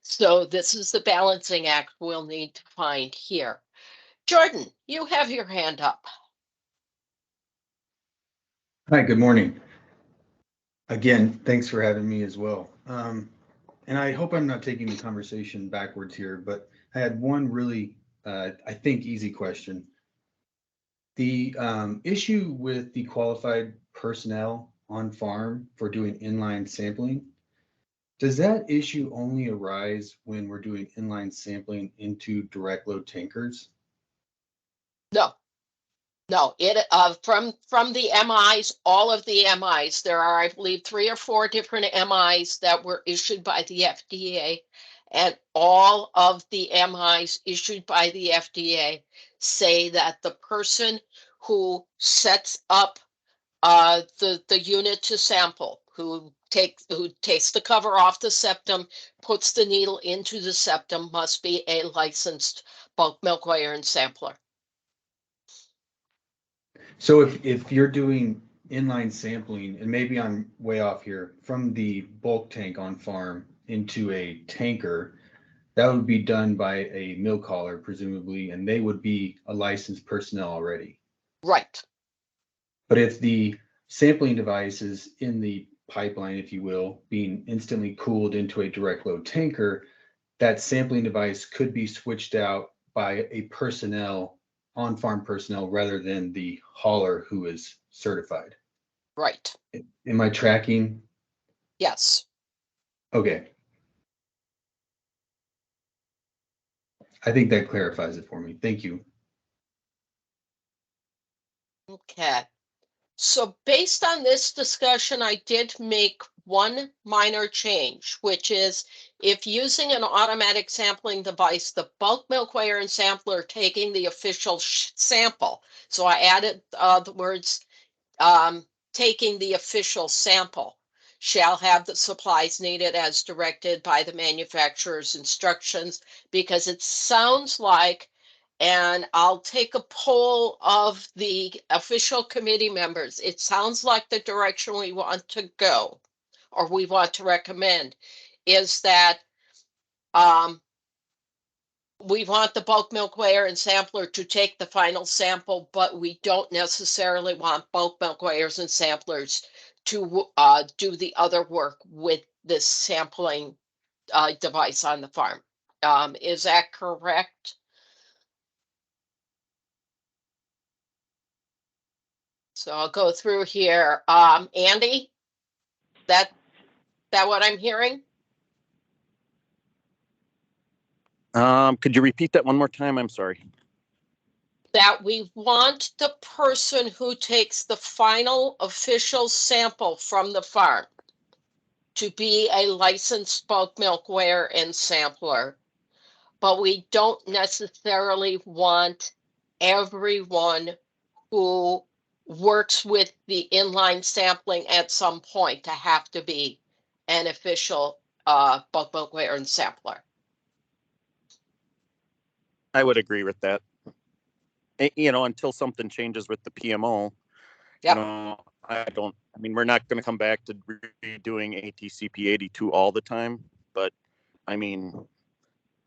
So this is the balancing act we'll need to find here. Jordan, you have your hand up. Hi, good morning. Again, thanks for having me as well. And I hope I'm not taking the conversation backwards here, but I had one really, I think, easy question. The issue with the qualified personnel on farm for doing inline sampling, does that issue only arise when we're doing inline sampling into direct load tankers? No. No, from the MIs, all of the MIs, there are, I believe, 3 or 4 different MIs that were issued by the FDA, and all of the MIs issued by the FDA say that the person who sets up the unit to sample, who takes the cover off the septum, puts the needle into the septum, must be a licensed bulk milk weigher and sampler. So if you're doing inline sampling, and maybe I'm way off here, from the bulk tank on farm into a tanker, that would be done by a milk hauler presumably, and they would be a licensed personnel already. Right. But if the sampling device is in the pipeline, if you will, being instantly cooled into a direct load tanker, that sampling device could be switched out by a personnel, on-farm personnel, rather than the hauler who is certified. Right. Am I tracking? Yes. Okay. I think that clarifies it for me. Thank you. Okay. So based on this discussion, I did make one minor change, which is if using an automatic sampling device, the bulk milk weigher and sampler taking the official sample. So I added the words taking the official sample shall have the supplies needed as directed by the manufacturer's instructions, because it sounds like, and I'll take a poll of the official committee members, it sounds like the direction we want to go, or we want to recommend, is that we want the bulk milk weigher and sampler to take the final sample, but we don't necessarily want bulk milk weighers and samplers to do the other work with this sampling device on the farm. Is that correct? So I'll go through here. Andy, that what I'm hearing? Could you repeat that one more time? I'm sorry. That we want the person who takes the final official sample from the farm to be a licensed bulk milk weigher and sampler, but we don't necessarily want everyone who works with the inline sampling at some point to have to be an official bulk milk weigher and sampler. I would agree with that. You know, until something changes with the PMO, Yep. you know, I mean, we're not going to come back to redoing ATCP 82 all the time, but I mean,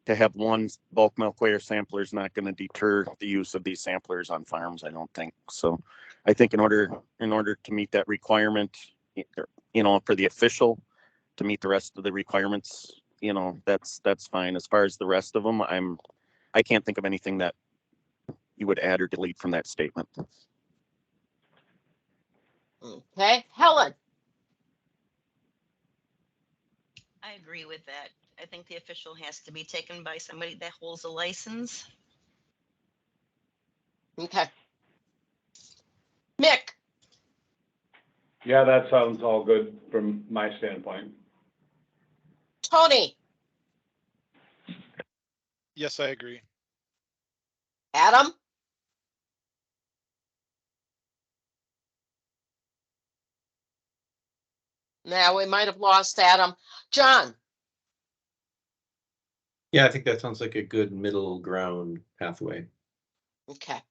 to have one bulk milk weigher sampler is not going to deter the use of these samplers on farms, I don't think. So I think in order to meet that requirement, you know, for the official to meet the rest of the requirements, you know, that's fine. As far as the rest of them, I can't think of anything that you would add or delete from that statement. Okay, Helen. I agree with that. I think the official has to be taken by somebody that holds a license. Okay. Mick. Yeah, that sounds all good from my standpoint. Tony. Yes, I agree. Adam. Now we might have lost Adam. John. Yeah, I think that sounds like a good middle ground pathway. Okay.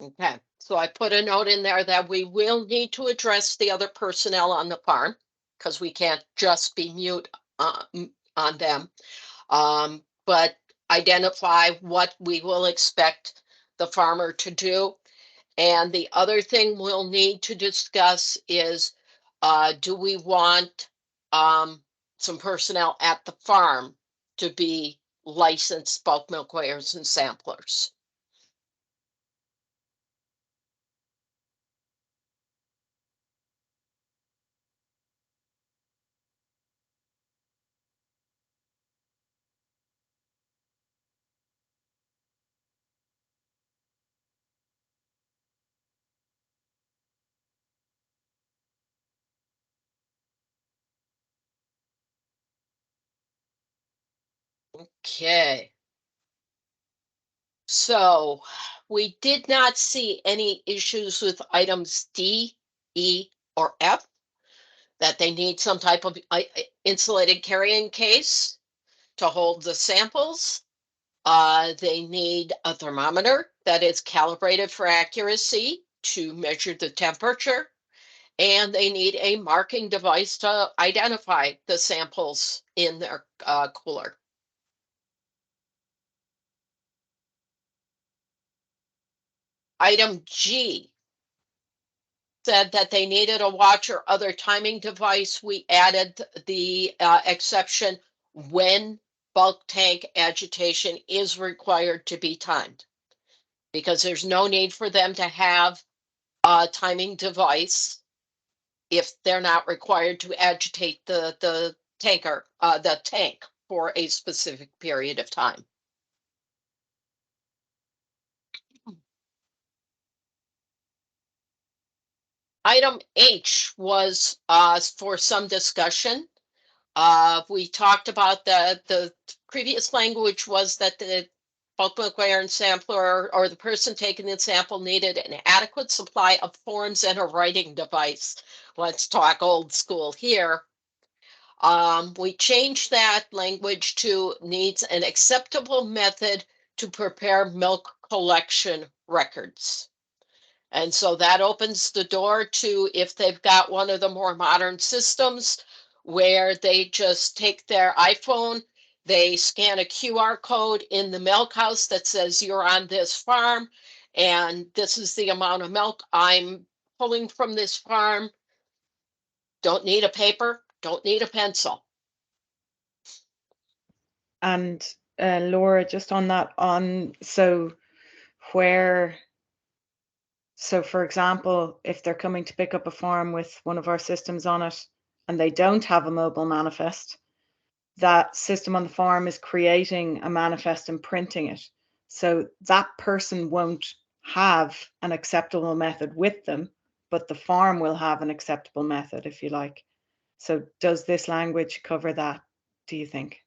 Okay, so I put a note in there that we will need to address the other personnel on the farm because we can't just be mute on them. But identify what we will expect the farmer to do. And the other thing we'll need to discuss is, do we want some personnel at the farm to be licensed bulk milk weighers and samplers? Okay. So we did not see any issues with items D, E, or F, that they need some type of insulated carrying case to hold the samples. They need a thermometer that is calibrated for accuracy to measure the temperature, and they need a marking device to identify the samples in their cooler. Item G said that they needed a watch or other timing device. We added the exception when bulk tank agitation is required to be timed, because there's no need for them to have a timing device if they're not required to agitate the tank for a specific period of time. Item H was for some discussion. We talked about the previous language was that the bulk milk iron sampler or the person taking the sample needed an adequate supply of forms and a writing device. Let's talk old school here. We changed that language to needs an acceptable method to prepare milk collection records. And so that opens the door to, if they've got one of the more modern systems where they just take their iPhone, they scan a QR code in the milk house that says you're on this farm and this is the amount of milk I'm pulling from this farm. Don't need a paper, don't need a pencil. And Laura, just on that, so for example, if they're coming to pick up a farm with one of our systems on it and they don't have a mobile manifest, that system on the farm is creating a manifest and printing it. So that person won't have an acceptable method with them, but the farm will have an acceptable method, if you like. So does this language cover that, do you think?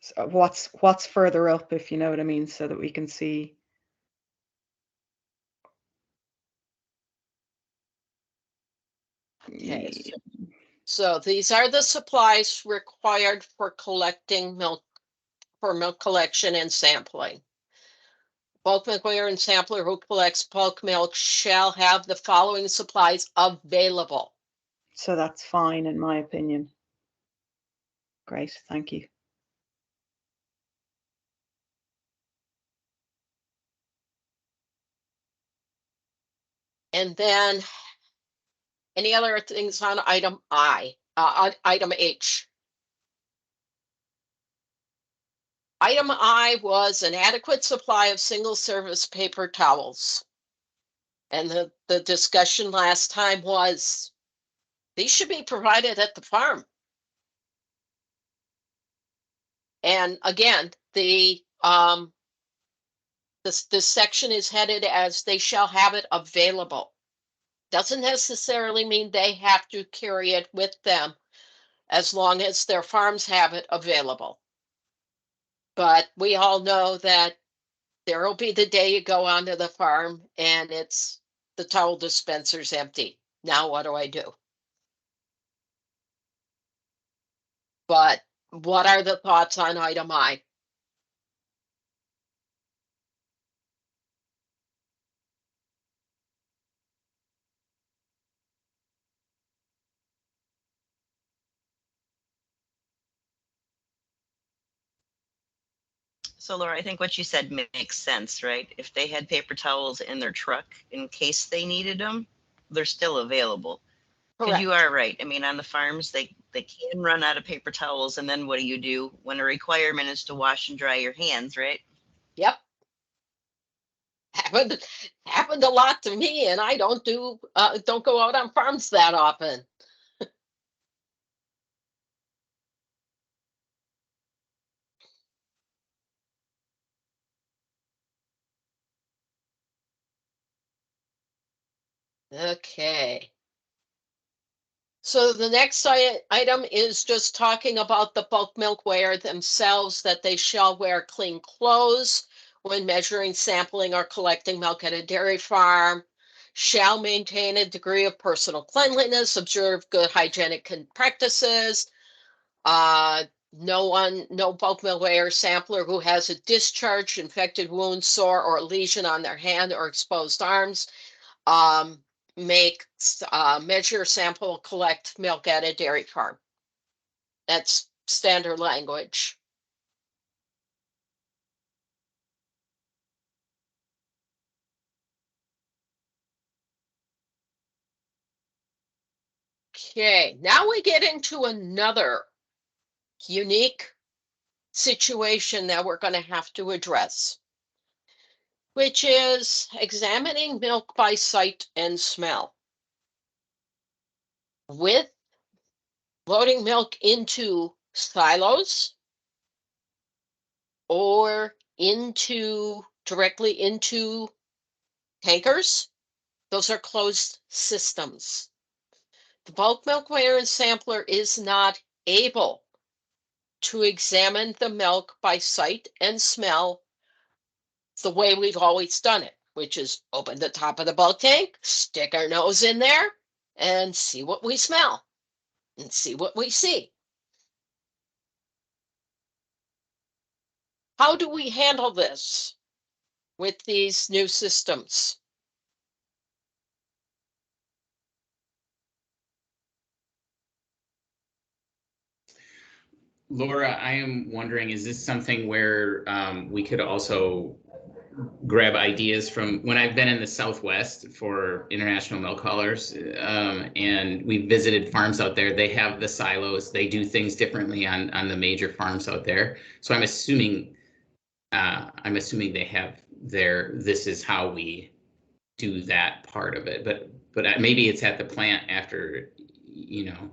So what's further up, if you know what I mean, so that we can see? Okay. So these are the supplies required for collecting milk, for milk collection and sampling. Bulk milk iron sampler who collects bulk milk shall have the following supplies available. So that's fine, in my opinion. Great, thank you. And then any other things on item on item H? Item I was an adequate supply of single service paper towels. And the discussion last time was these should be provided at the farm. And again, this section is headed as they shall have it available. Doesn't necessarily mean they have to carry it with them as long as their farms have it available. But we all know that there will be the day you go onto the farm and it's the towel dispenser's empty. Now what do I do? But what are the thoughts on item I? So Laura, I think what you said makes sense, right? If they had paper towels in their truck in case they needed them, they're still available. Because you are right. I mean, on the farms, they can run out of paper towels, and then what do when a requirement is to wash and dry your hands, right? Yep. Happened a lot to me, and I don't go out on farms that often. Okay. So the next item is just talking about the bulk milk wearer themselves, that they shall wear clean clothes when measuring, sampling, or collecting milk at a dairy farm, shall maintain a degree of personal cleanliness, observe good hygienic practices. No bulk milk wearer sampler who has a discharge, infected wound, sore, or lesion on their hand or exposed arms make measure, sample, collect milk at a dairy farm. That's standard language. Okay, now we get into another unique situation that we're going to have to address, which is examining milk by sight and smell. With loading milk into silos or directly into tankers, those are closed systems. The bulk milk weigher and sampler is not able to examine the milk by sight and smell the way we've always done it, which is open the top of the bulk tank, stick our nose in there, and see what we smell and see what we see. How do we handle this with these new systems? Laura, I am wondering, is this something where we could also grab ideas from when I've been in the Southwest for international milk haulers, and we visited farms out there. They have the silos. They do things differently on the major farms out there. So I'm assuming they have this is how we do that part of it. But maybe it's at the plant after,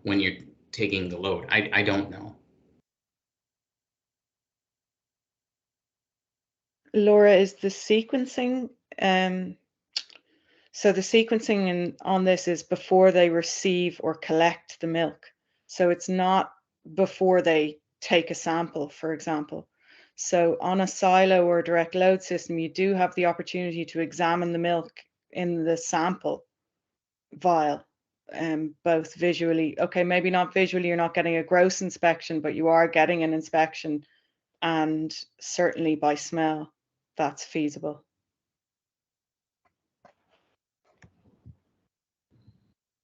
when you're taking the load. I don't know. Laura, is the sequencing, so the sequencing on this is before they receive or collect the milk. So it's not before they take a sample, for example. So on a silo or a direct load system, you do have the opportunity to examine the milk in the sample vial, both visually. Okay, maybe not visually, you're not getting a gross inspection, but you are getting an inspection, and certainly by smell, that's feasible.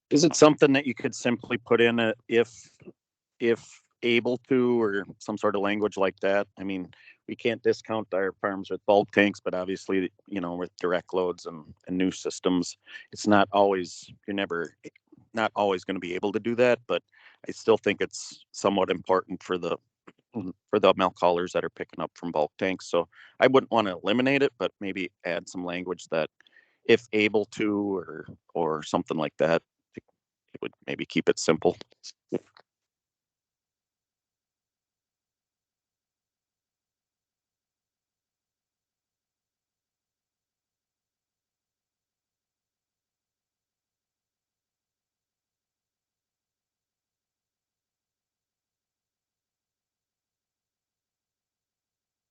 Is it something that you could simply put in a if able to, or some sort of language like that? I mean, we can't discount our farms with bulk tanks, but obviously, with direct loads and new systems, it's not always, not always going to be able to do that. But I still think it's somewhat important for the milk haulers that are picking up from bulk tanks. So I wouldn't want to eliminate it, but maybe add some language that if able to, or something like that. It would maybe keep it simple.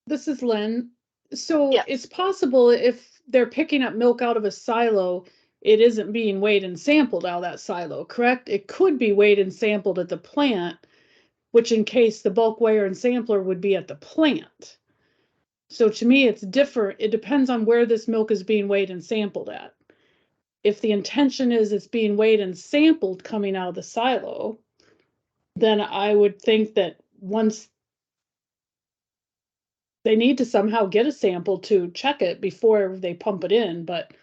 This is Lynn. So Yes. it's possible if they're picking up milk out of a silo, it isn't being weighed and sampled out of that silo, correct? It could be weighed and sampled at the plant, which in case the bulk weigher and sampler would be at the plant. So to me, it's different. It depends on where this milk is being weighed and sampled at. If the intention is it's being weighed and sampled coming out of the silo, then I would think that once they need to somehow get a sample to check it before they pump it in, but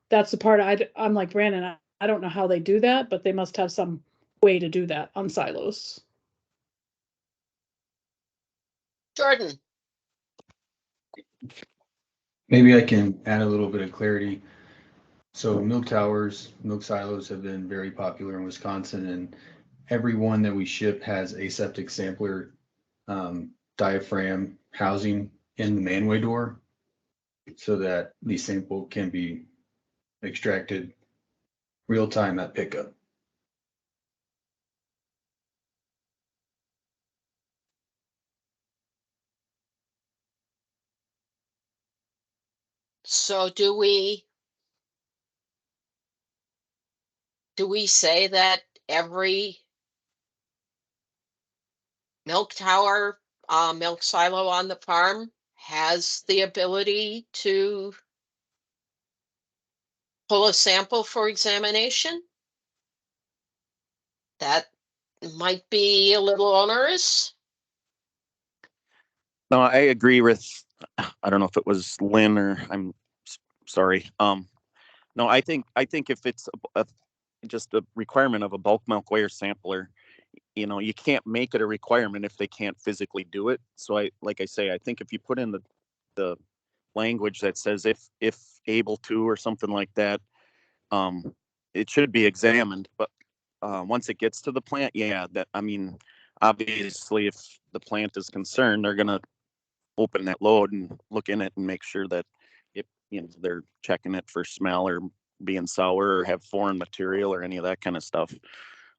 that's the part I'm like Brandon, I don't know how they do that, but they must have some way to do that on silos. Jordan. Maybe I can add a little bit of clarity. So milk towers, milk silos have been very popular in Wisconsin, and every one that we ship has aseptic sampler diaphragm housing in the manway door so that the sample can be extracted real time at pickup. So do we say that every milk tower, milk silo on the farm has the ability to pull a sample for examination? That might be a little onerous. No, I agree with, I don't know if it was Lynn or sorry. No, I think if it's just a requirement of a bulk milk weigher sampler, you know, you can't make it a requirement if they can't physically do it. So like I say, I think if you put in the language that says if able to or something like that, it should be examined. But once it gets to the plant, yeah, that, I mean, obviously if the plant is concerned, they're gonna open that load and look in it and make sure that if, you know, they're checking it for smell or being sour or have foreign material or any of that kind of stuff.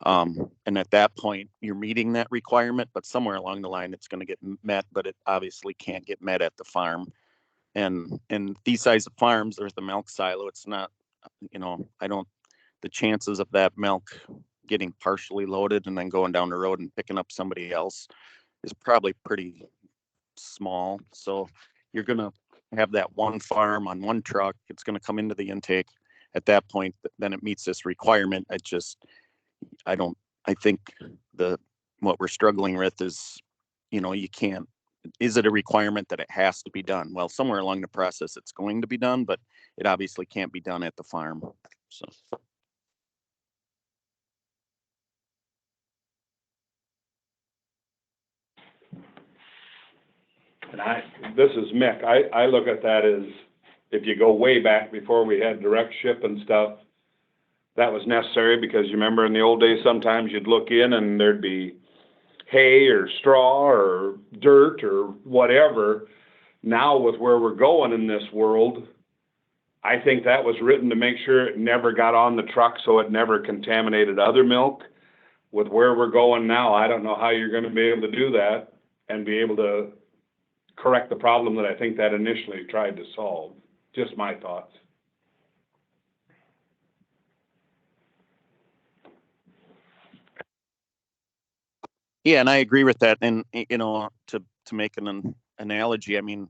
And at that point, you're meeting that requirement, but somewhere along the line, it's going to get met, but it obviously can't get met at the farm. And these size of farms, there's the milk silo. It's not, you know, the chances of that milk getting partially loaded and then going down the road and picking up somebody else is probably pretty small. So you're going to have that one farm on one truck. It's going to come into the intake. At that point, then it meets this requirement. I think what we're struggling with is, you know, is it a requirement that it has to be done? Well, somewhere along the process, it's going to be done, but it obviously can't be done at the farm. So. And this is Mick. I look at that as, if you go way back before we had direct ship and stuff, that was necessary because you remember in the old days, sometimes you'd look in and there'd be hay or straw or dirt or whatever. Now with where we're going in this world, I think that was written to make sure it never got on the truck so it never contaminated other milk. With where we're going now, I don't know how you're going to be able to do that and be able to correct the problem that I think that initially tried to solve. Just my thoughts. Yeah, and I agree with that. And, you know, to make an analogy, I mean,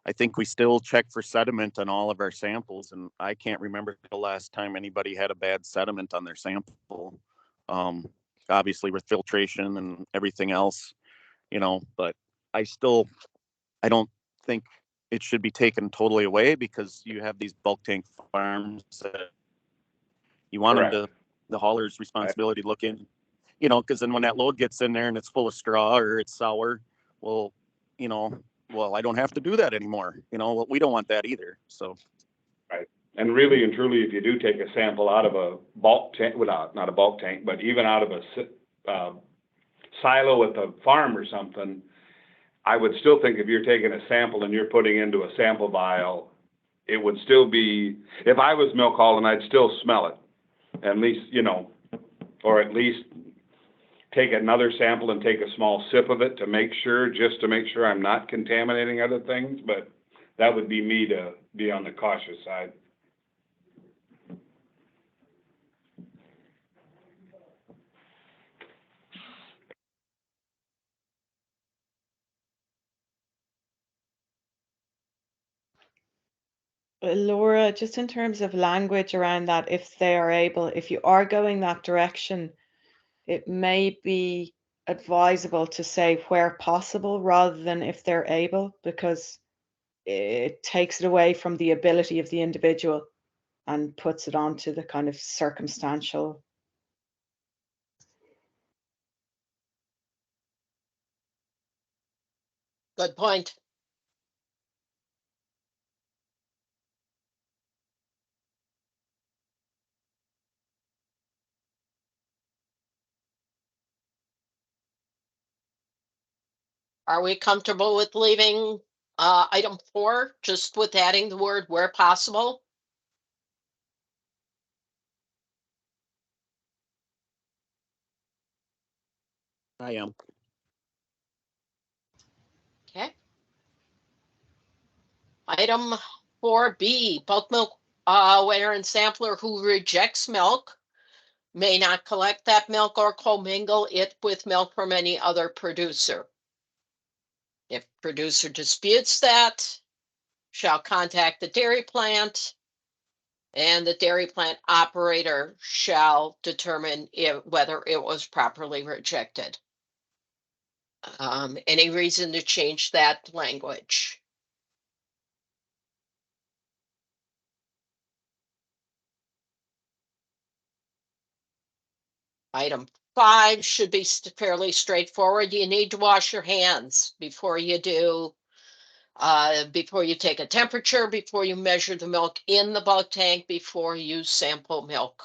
I think we still check for sediment on all of our samples, and I can't remember the last time anybody had a bad sediment on their sample. Obviously with filtration and everything else, you know, but I don't think it should be taken totally away because you have these bulk tank farms that you want Correct. them to, the hauler's responsibility to look in, you know, because then when that load gets in there and it's full of straw or it's sour, well, you know, well, I don't have to do that anymore. You know, we don't want that either. So. Right. And really and truly, if you do take a sample out of a bulk tank, without, not a bulk tank, but even out of a silo at the farm or something, I would still think if you're taking a sample and you're putting into a sample vial, it would still be, if I was milk hauling, I'd still smell it. At least, you know, or at least take another sample and take a small sip of it to make sure, just to make sure I'm not contaminating other things. But that would be me to be on the cautious side. Laura, just in terms of language around that, if they are able, if you are going that direction, it may be advisable to say where possible rather than if they're able, because it takes it away from the ability of the individual and puts it onto the kind of circumstantial. Good point. Are we comfortable with leaving item 4, just with adding the word where possible? I am. Okay. Item 4B, bulk milk weigher and sampler who rejects milk may not collect that milk or commingle it with milk from any other producer. If producer disputes that, shall contact the dairy plant, and the dairy plant operator shall determine whether it was properly rejected. Any reason to change that language? Item 5 should be fairly straightforward. You need to wash your hands before you do, before you take a temperature, before you measure the milk in the bulk tank, before you sample milk.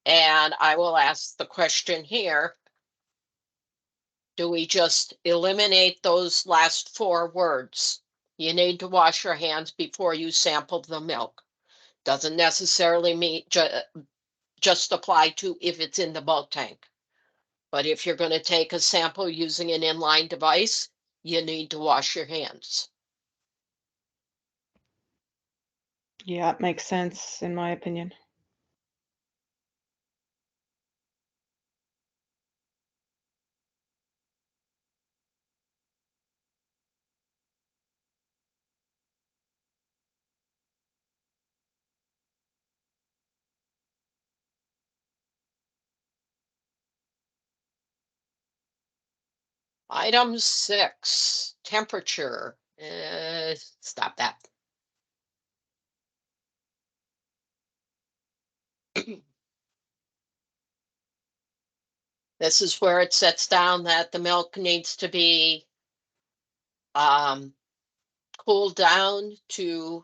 And I will ask the question here. Do we just eliminate those last 4 words? You need to wash your hands before you sample the milk. Doesn't necessarily mean just apply to if it's in the bulk tank. But if you're going to take a sample using an inline device, you need to wash your hands. Yeah, it makes sense in my opinion. Item 6, temperature. Stop that. This is where it sets down that the milk needs to be cooled down to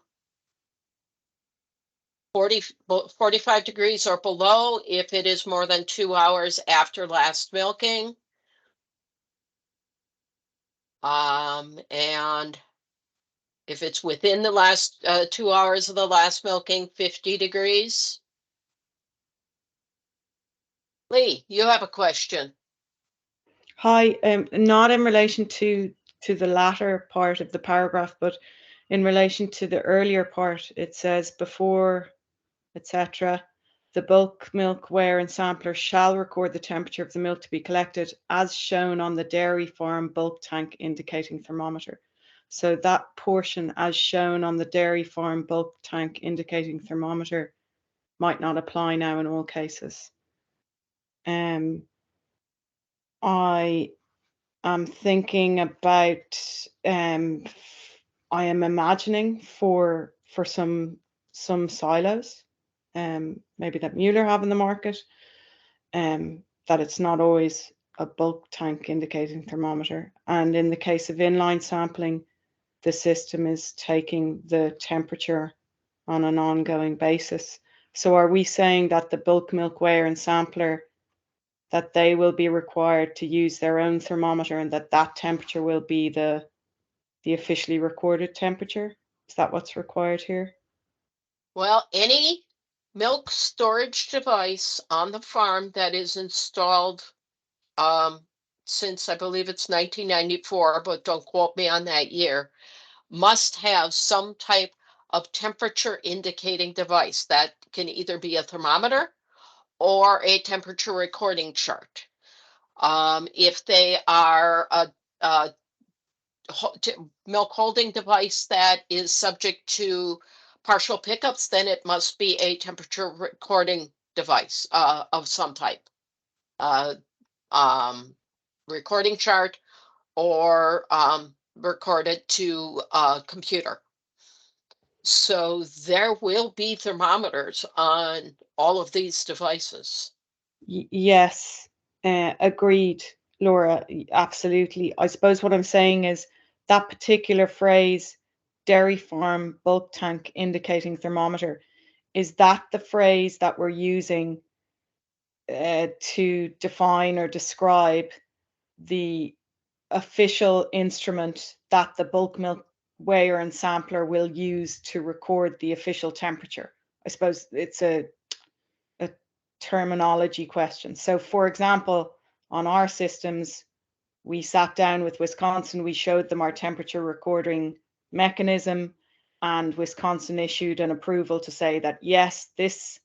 45 degrees or below if it is more than 2 hours after last milking. And if it's within the last 2 hours of the last milking, 50 degrees. Lee, you have a question. Hi, not in relation to the latter part of the paragraph, but in relation to the earlier part. It says before, etc. The bulk milk weigher and sampler shall record the temperature of the milk to be collected as shown on the dairy farm bulk tank indicating thermometer. So that portion, as shown on the dairy farm bulk tank indicating thermometer, might not apply now in all cases. I am thinking about, I am imagining for some silos, maybe that Mueller have in the market, that it's not always a bulk tank indicating thermometer. And in the case of inline sampling, the system is taking the temperature on an ongoing basis. So are we saying that the bulk milk weigher and sampler, that they will be required to use their own thermometer and that temperature will be the officially recorded temperature? Is that what's required here? Well, any milk storage device on the farm that is installed since I believe it's 1994, but don't quote me on that year, must have some type of temperature indicating device that can either be a thermometer or a temperature recording chart. If they are a milk holding device that is subject to partial pickups, then it must be a temperature recording device of some type. Recording chart or recorded to a computer. So there will be thermometers on all of these devices. Yes, agreed, Laura, absolutely. I suppose what I'm saying is that particular phrase, dairy farm bulk tank indicating thermometer, is that the phrase that we're using to define or describe the official instrument that the bulk milk weigher and sampler will use to record the official temperature? I suppose it's a terminology question. So for example, On our systems, we sat down with Wisconsin, we showed them our temperature recording mechanism, and Wisconsin issued an approval to say that, yes, this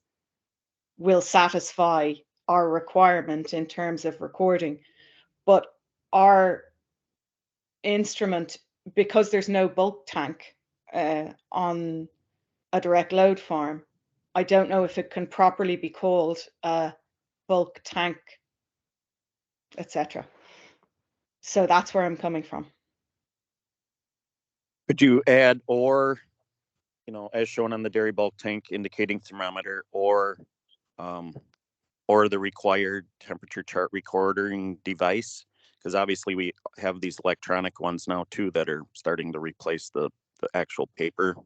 will satisfy our requirement in terms of recording. But our instrument, because there's no bulk tank on a direct load farm, I don't know if it can properly be called a bulk tank, etc. So that's where I'm coming from. Could you add or, as shown on the dairy bulk tank indicating thermometer, or the required temperature chart recording device? Because obviously we have these electronic ones now too that are starting to replace the actual paper.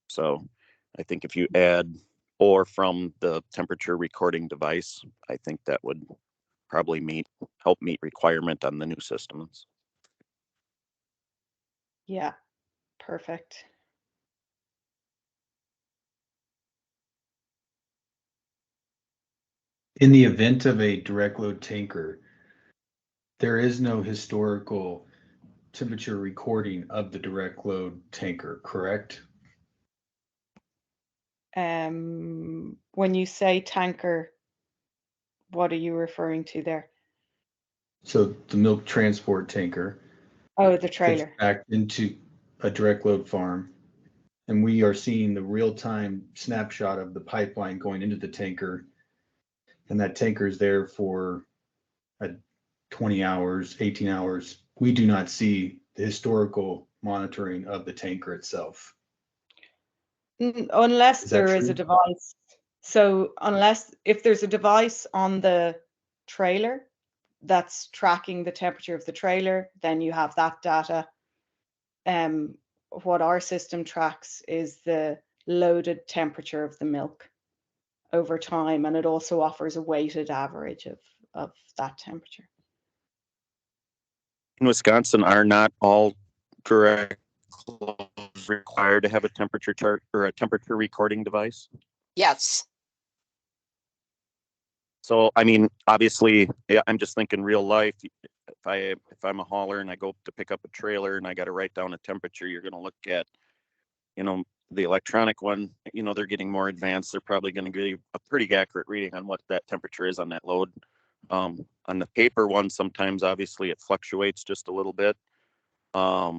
So I think if you add or from the temperature recording device, I think that would probably help meet requirement on the new systems. Yeah, perfect. In the event of a direct load tanker, there is no historical temperature recording of the direct load tanker, correct? When you say tanker, what are you referring to there? So the milk transport tanker. Oh, the That's trailer. backed into a direct load farm. And we are seeing the real-time snapshot of the pipeline going into the tanker. And that tanker is there for 20 hours, 18 hours. We do not see the historical monitoring of the tanker itself. Unless Is that there is a true? device. So if there's a device on the trailer that's tracking the temperature of the trailer, then you have that data. What our system tracks is the loaded temperature of the milk over time, and it also offers a weighted average of that temperature. In Wisconsin, are not all direct loads required to have a temperature chart or a temperature recording device? Yes. So, I mean, obviously, yeah, I'm just thinking real life. If I'm a hauler and I go to pick up a trailer and I got to write down a temperature, you're going to look at, the electronic one. They're getting more advanced. They're probably going to give you a pretty accurate reading on what that temperature is on that load. On the paper one, sometimes obviously it fluctuates just a little bit. I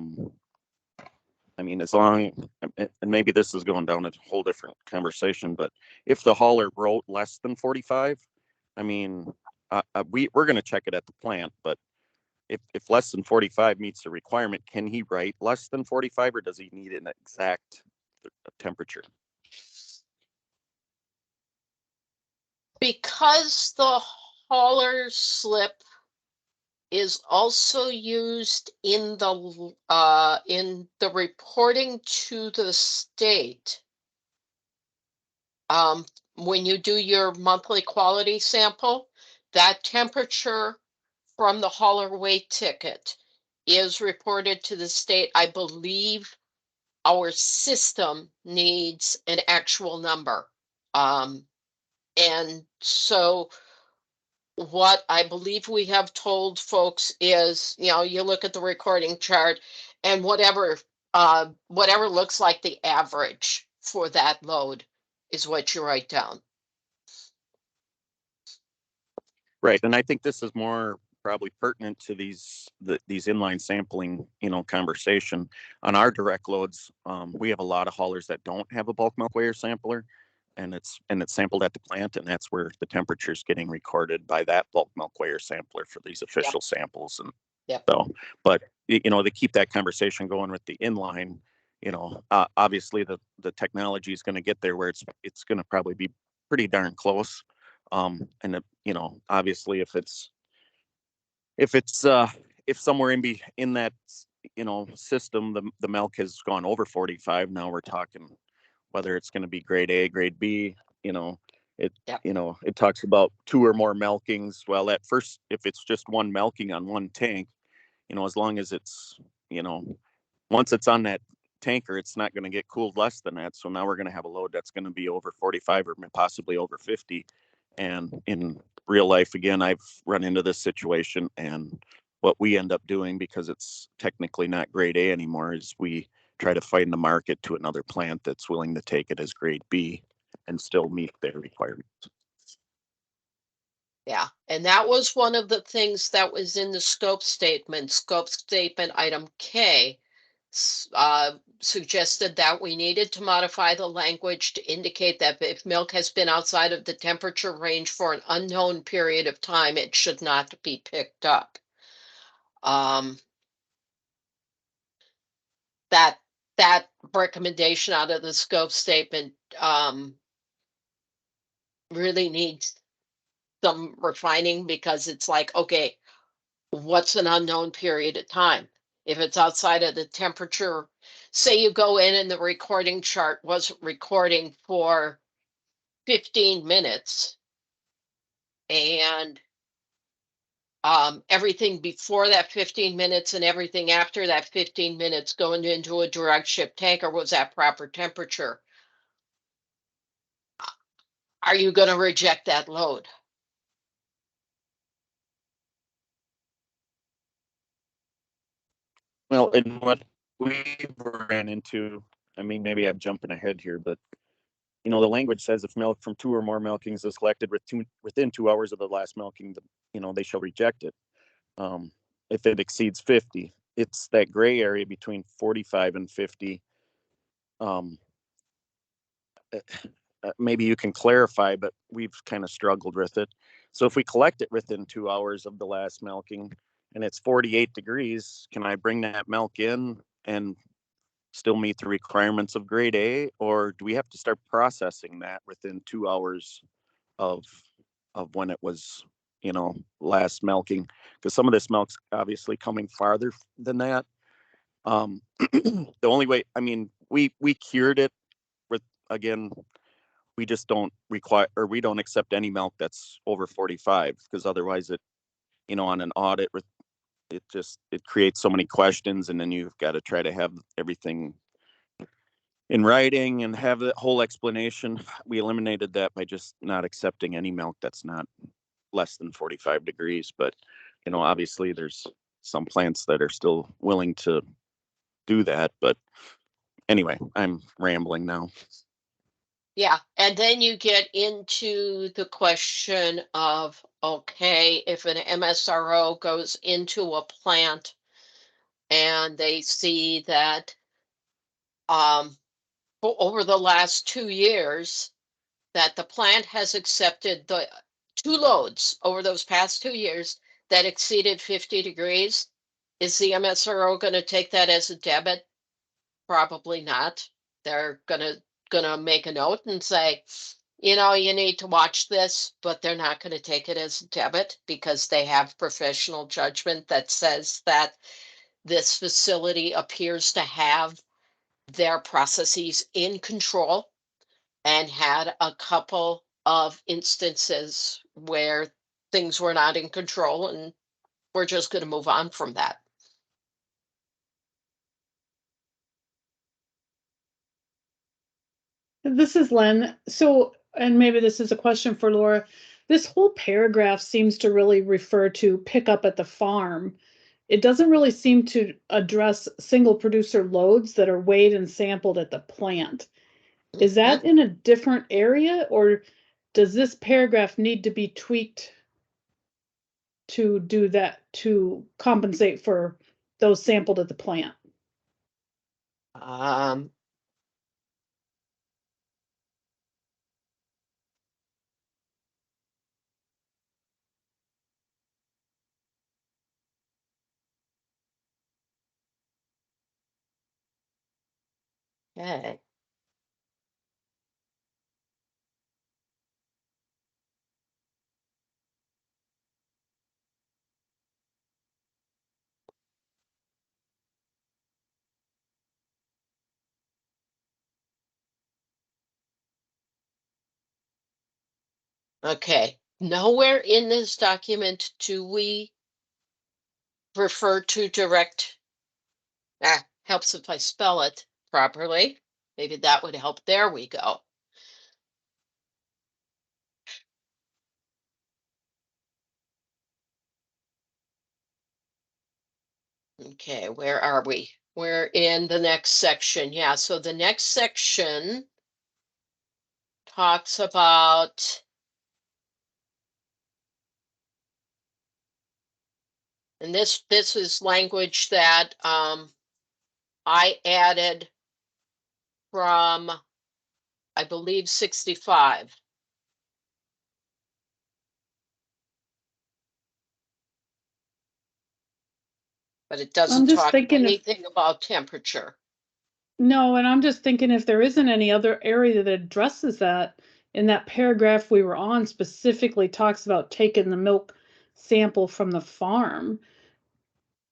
mean, and maybe this is going down a whole different conversation, but if the hauler wrote less than 45, I mean, we're going to check it at the plant, but if less than 45 meets the requirement, can he write less than 45, or does he need an exact temperature? Because the hauler slip is also used in the reporting to the state. When you do your monthly quality sample, that temperature from the hauler weight ticket is reported to the state. I believe our system needs an actual number. And so what I believe we have told folks is, you look at the recording chart and whatever looks like the average for that load is what you write down. Right, and I think this is more probably pertinent to these inline sampling, conversation. On our direct loads, we have a lot of haulers that don't have a bulk milk weigher sampler, and it's sampled at the plant, and that's where the temperature is getting recorded by that bulk milk weigher sampler for these official samples. And so, but to keep that conversation going with the inline, obviously the technology is going to get there where it's going to probably be pretty darn close. And obviously if somewhere in that system the milk has gone over 45, now we're talking whether it's going to be grade A, grade B. It talks about 2 or more milkings. Well, at first, if it's just one milking on one tank, as long as it's once it's on that tanker, it's not going to get cooled less than that. So now we're going to have a load that's going to be over 45 or possibly over 50. And in real life, again, I've run into this situation, and what we end up doing, because it's technically not grade A anymore, is we try to find the market to another plant that's willing to take it as grade B and still meet their requirements. Yeah, and that was one of the things that was in the scope statement item K. Suggested that we needed to modify the language to indicate that if milk has been outside of the temperature range for an unknown period of time, it should not be picked up. That recommendation out of the scope statement really needs some refining, because it's like, okay, what's an unknown period of time? If it's outside of the temperature, say you go in and the recording chart wasn't recording for 15 minutes, and everything before that 15 minutes and everything after that 15 minutes going into a direct ship tanker was at proper temperature, are you going to reject that load? Well, and what we ran into, I mean, maybe I'm jumping ahead here, but the language says if milk from 2 or more milkings is collected within 2 hours of the last milking, they shall reject it. If it exceeds 50, it's that gray area between 45 and 50. Maybe you can clarify, but we've kind of struggled with it. So if we collect it within 2 hours of the last milking and it's 48 degrees, can I bring that milk in and still meet the requirements of grade A, or do we have to start processing that within 2 hours of when it was, last milking? Because some of this milk's obviously coming farther than that. The only way, I mean, we cured it with, again, we just don't require, or we don't accept any milk that's over 45, because otherwise it, on an audit, it creates so many questions, and then you've got to try to have everything in writing and have the whole explanation. We eliminated that by just not accepting any milk that's not less than 45 degrees. But, obviously there's some plants that are still willing to do that. But anyway, I'm rambling now. Yeah, and then you get into the question of, okay, if an MSRO goes into a plant and they see that over the last 2 years that the plant has accepted the 2 loads over those past 2 years that exceeded 50 degrees, is the MSRO going to take that as a debit? Probably not. They're gonna make a note and say, you need to watch this, but they're not going to take it as a debit, because they have professional judgment that says that this facility appears to have their processes in control, and had a couple of instances where things were not in control, and we're just going to move on from that. This is Len. So, and maybe this is a question for Laura. This whole paragraph seems to really refer to pick up at the farm. It doesn't really seem to address single producer loads that are weighed and sampled at the plant. Is that in a different area, or does this paragraph need to be tweaked to do that, to compensate for those sampled at the plant? Okay. Okay, nowhere in this document do we refer to direct. Helps if I spell it properly. Maybe that would help. There we go. Okay, where are we? We're in the next section. Yeah, so the next section talks about and this is language that I added from, I believe, 65. But it I'm doesn't just talk thinking if, anything about temperature. no, and I'm just thinking if there isn't any other area that addresses that, in that paragraph we were on specifically talks about taking the milk sample from the farm.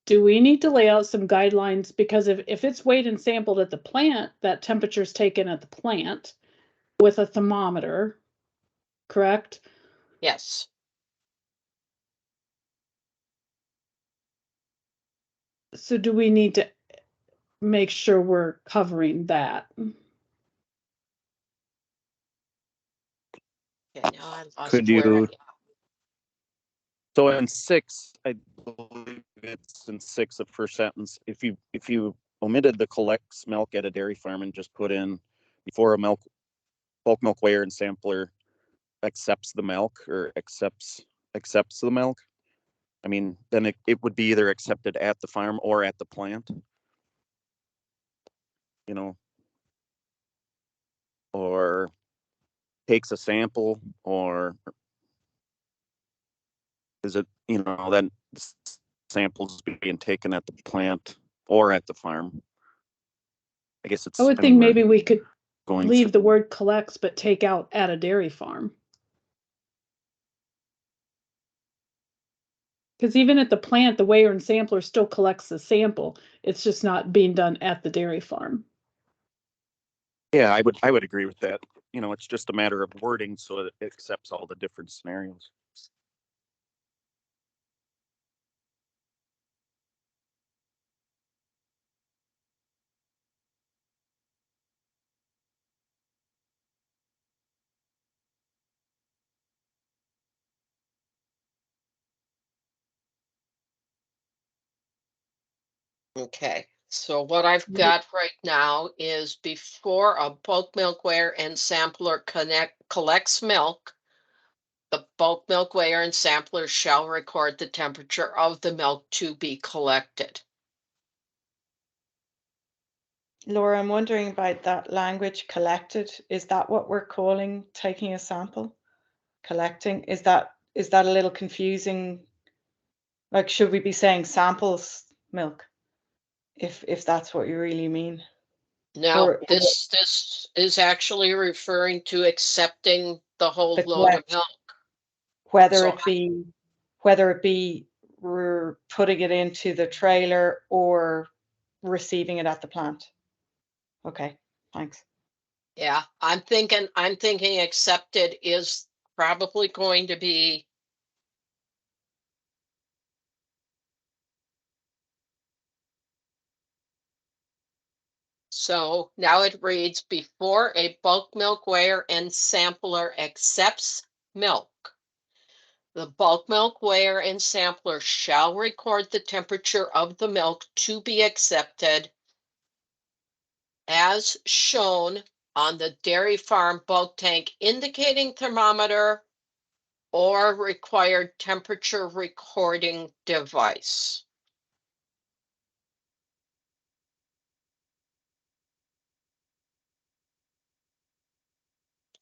Do we need to lay out some guidelines? Because if it's weighed and sampled at the plant, that temperature is taken at the plant with a thermometer, correct? Yes. So do we need to make sure we're covering that? Okay, now I lost Could where I you, so in 6, I believe it's in 6, the first sentence, if you omitted the collects milk at a dairy farm and just put in before a bulk milk weigher and sampler accepts the milk or accepts the milk, I mean, then it would be either accepted at the farm or at the plant, you know, or takes a sample, or is it, you know, then samples being taken at the plant or at the farm? I guess I it's, would I think mean, we're maybe we could going leave the through, word collects, but take out at a dairy farm. Because even at the plant, the weigher and sampler still collects the sample. It's just not being done at the dairy farm. yeah, I would agree with that. You know, it's just a matter of wording so that it accepts all the different scenarios. Okay, so what I've got right now is before a bulk milk weigher and sampler collects milk, the bulk milk weigher and sampler shall record the temperature of the milk to be collected. Laura, I'm wondering about that language collected. Is that what we're calling taking a sample? Collecting? Is that a little confusing? Like, should we be saying samples milk? If that's what you really mean. Now, Or this is actually referring to accepting the whole the load of collect, milk. whether So it be we're putting it into the trailer or receiving it at the plant. Okay, thanks. yeah, I'm thinking accepted is probably going to be so now it reads before a bulk milk weigher and sampler accepts milk. The bulk milk weigher and sampler shall record the temperature of the milk to be accepted as shown on the dairy farm bulk tank indicating thermometer or required temperature recording device.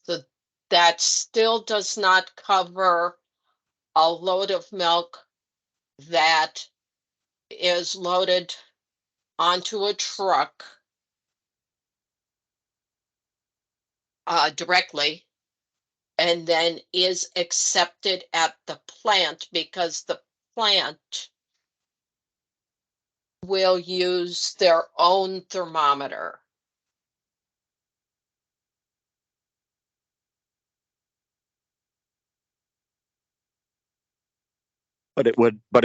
So that still does not cover a load of milk that is loaded onto a truck directly and then is accepted at the plant because the plant will use their own thermometer. But it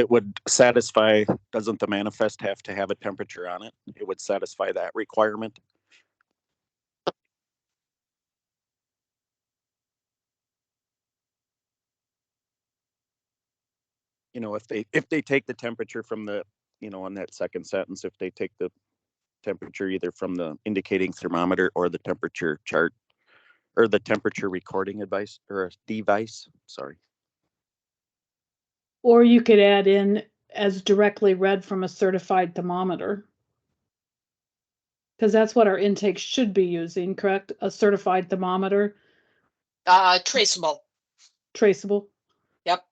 would satisfy, doesn't the manifest have to have a temperature on it? It would satisfy that requirement. You know, if they take the temperature from the on that second sentence, if they take the temperature either from the indicating thermometer or the temperature chart or the temperature recording advice or device, sorry. Or you could add in as directly read from a certified thermometer. Because that's what our intake should be using, correct? A certified thermometer, Traceable. traceable. Yep.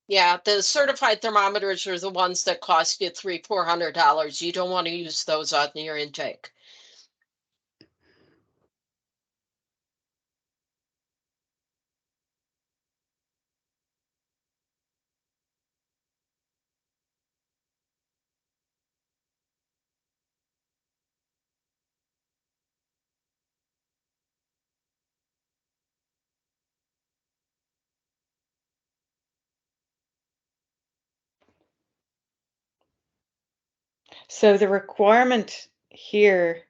Yeah, the certified thermometers are the ones that cost you $300-400. You don't want to use those on your intake. So the requirement here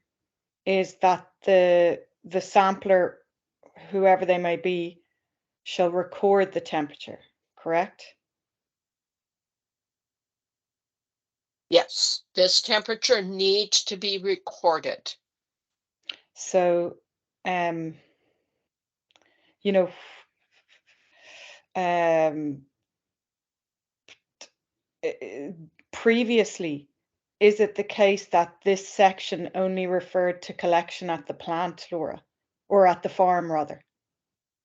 is that the sampler, whoever they may be, shall record the temperature, correct? Yes, this temperature needs to be recorded. So, you know, previously, is it the case that this section only referred to collection at the plant, Laura, or at the farm rather?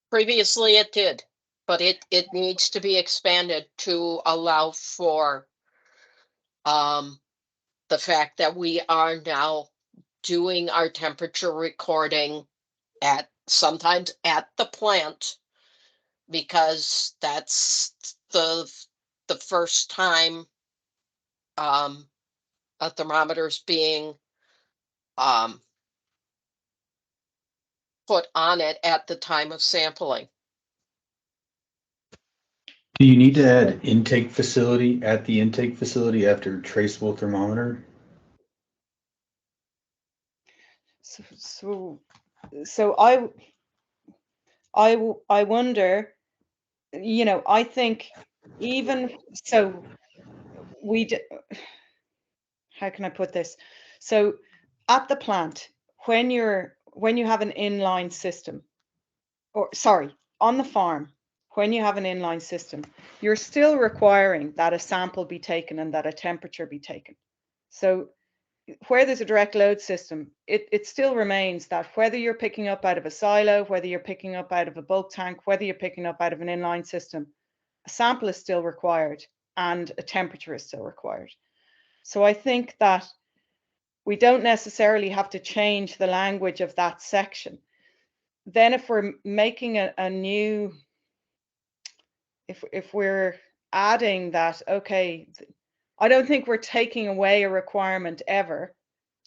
Previously it did, but it needs to be expanded to allow for the fact that we are now doing our temperature recording sometimes at the plant, because that's the first time a thermometer's being put on it at the time of sampling. Do you need to add intake facility at the intake facility after traceable thermometer? So I wonder, I think even so, how can I put this? So at the plant, when you have an inline system, or sorry, on the farm, when you have an inline system, you're still requiring that a sample be taken and that a temperature be taken. So where there's a direct load system, it still remains that whether you're picking up out of a silo, whether you're picking up out of a bulk tank, whether you're picking up out of an inline system, a sample is still required and a temperature is still required. So I think that we don't necessarily have to change the language of that section. Then if we're making a new, if we're adding that, okay, I don't think we're taking away a requirement ever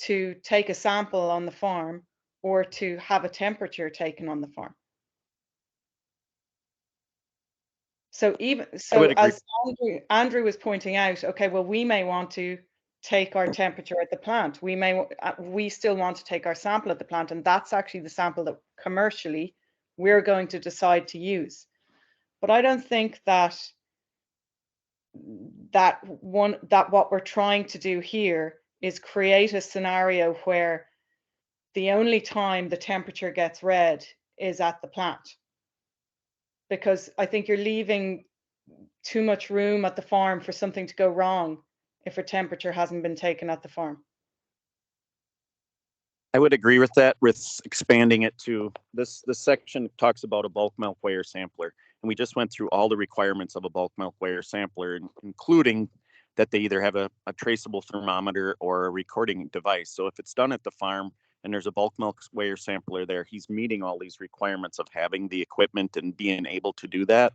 to take a sample on the farm or to have a temperature taken on the farm. So as Andrew was pointing out, okay, well, we may want to take our temperature at the plant. We still want to take our sample at the plant, and that's actually the sample that commercially we're going to decide to use. But I don't think that what we're trying to do here is create a scenario where the only time the temperature gets read is at the plant. Because I think you're leaving too much room at the farm for something to go wrong if a temperature hasn't been taken at the farm. I would agree with that, with expanding it to this section talks about a bulk milk weigher sampler. And we just went through all the requirements of a bulk milk weigher sampler, including that they either have a traceable thermometer or a recording device. So if it's done at the farm and there's a bulk milk weigher sampler there, he's meeting all these requirements of having the equipment and being able to do that.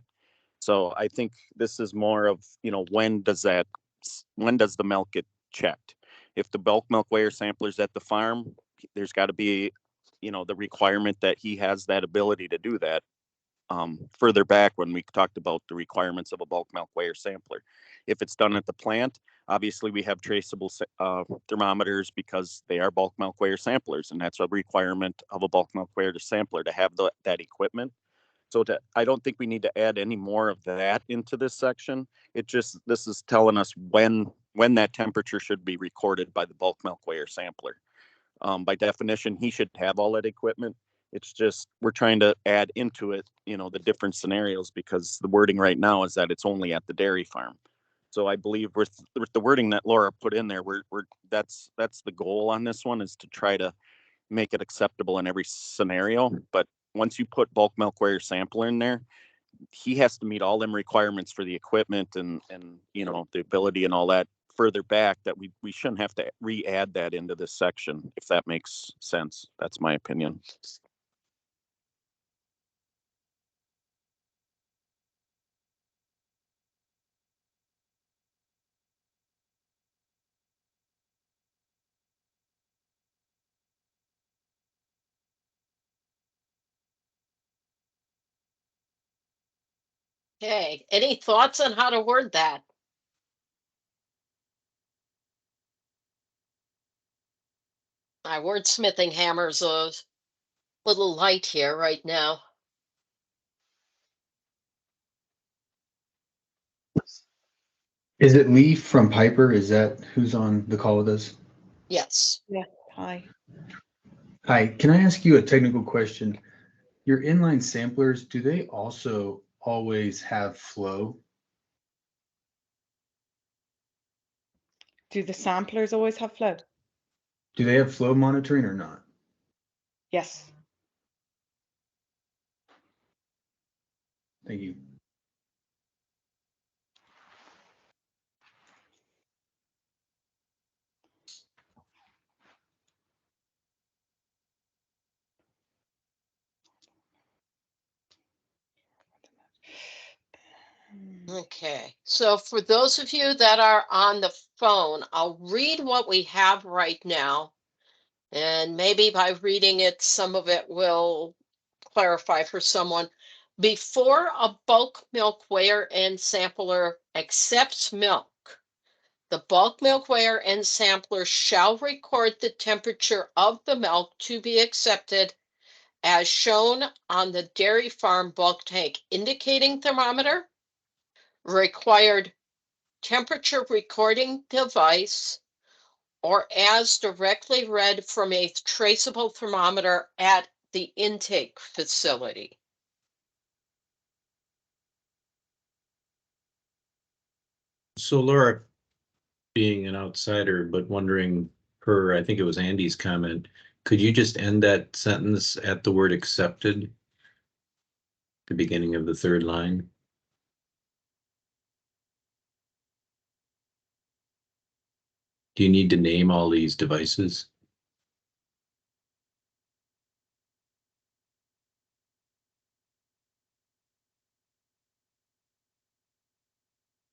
So I think this is more of, when does the milk get checked? If the bulk milk weigher sampler's at the farm, there's got to be, the requirement that he has that ability to do that. Further back when we talked about the requirements of a bulk milk weigher sampler. If it's done at the plant, obviously we have traceable thermometers because they are bulk milk weigher samplers, and that's a requirement of a bulk milk weigher sampler to have that equipment. So I don't think we need to add any more of that into this section. This is telling us when that temperature should be recorded by the bulk milk weigher sampler. By definition, he should have all that equipment. It's just, we're trying to add into it, the different scenarios, because the wording right now is that it's only at the dairy farm. So I believe with the wording that Laura put in there, that's the goal on this one, is to try to make it acceptable in every scenario. But once you put bulk milk weigher sampler in there, he has to meet all them requirements for the equipment and the ability and all that further back, that we shouldn't have to re-add that into this section, if that makes sense. That's my opinion. Okay, any thoughts on how to word that? My wordsmithing hammer's a little light here right now. Is it Lee from Piper? Is that who's on the call with us? Yes. Yeah, hi. Hi, can I ask you a technical question? Your inline samplers, do they also always have flow? Do the samplers always have flow? Do they have flow monitoring or not? Yes. Thank you. Okay, so for those of you that are on the phone, I'll read what we have right now. And maybe by reading it, some of it will clarify for someone. Before a bulk milk weigher and sampler accepts milk, the bulk milk weigher and sampler shall record the temperature of the milk to be accepted as shown on the dairy farm bulk tank indicating thermometer, required temperature recording device, or as directly read from a traceable thermometer at the intake facility. So Laura, being an outsider, but wondering per, I think it was Andy's comment, could you just end that sentence at the word accepted? The beginning of the third line? Do you need to name all these devices?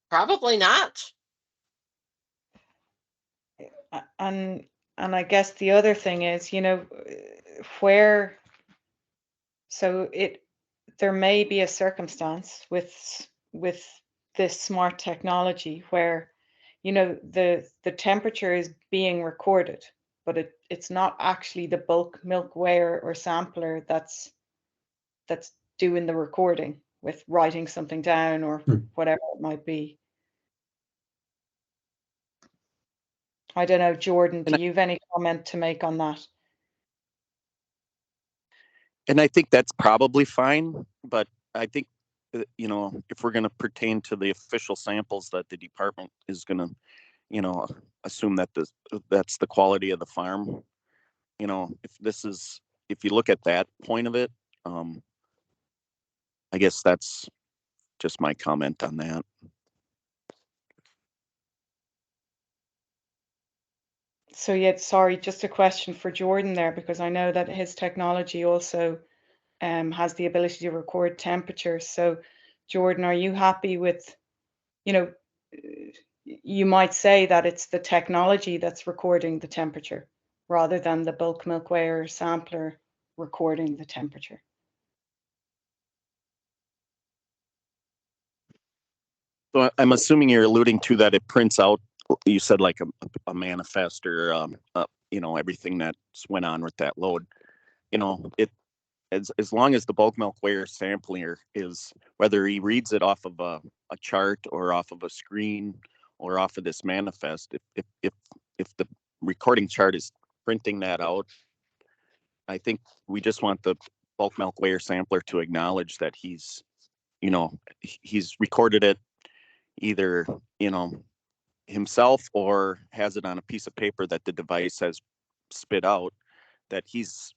Probably not. And I guess the other thing is, where, so there may be a circumstance with this smart technology where, the temperature is being recorded, but it's not actually the bulk milk weigher or sampler that's doing the recording with writing something down or whatever it might be. I don't know, Jordan, do you have any comment to make on that? And I think that's probably fine, but I think, if we're going to pertain to the official samples that the department is going to, assume that that's the quality of the farm, if you look at that point of it, I guess that's just my comment on that. So yeah, sorry, just a question for Jordan there, because I know that his technology also has the ability to record temperature. So Jordan, are you happy with, you might say that it's the technology that's recording the temperature rather than the bulk milk weigher sampler recording the temperature? So I'm assuming you're alluding to that it prints out, you said like a manifest or, everything that's went on with that load. as long as the bulk milk weigher sampler is, whether he reads it off of a chart or off of a screen or off of this manifest, if the recording chart is printing that out, I think we just want the bulk milk weigher sampler to acknowledge that he's recorded it either, himself or has it on a piece of paper that the device has spit out, that he's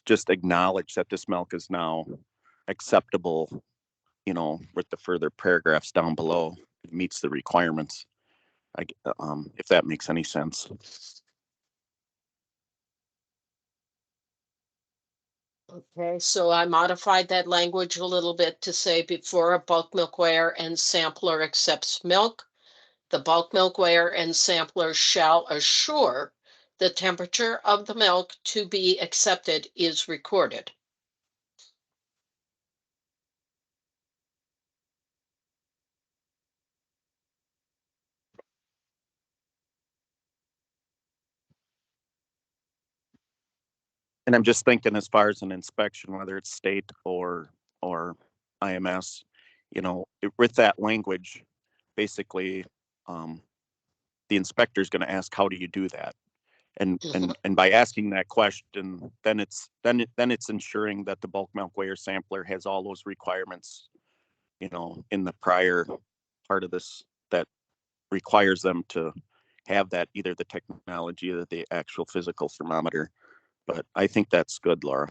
just acknowledged that this milk is now acceptable, with the further paragraphs down below, it meets the requirements. If that makes any sense. Okay, so I modified that language a little bit to say before a bulk milk weigher and sampler accepts milk, the bulk milk weigher and sampler shall assure the temperature of the milk to be accepted is recorded. And I'm just thinking, as far as an inspection, whether it's state or IMS, with that language, basically, the inspector is going to ask, how do you do that? And by asking that question, then it's ensuring that the bulk milk weigher sampler has all those requirements, in the prior part of this that requires them to have that, either the technology or the actual physical thermometer. But I think that's good, Laura.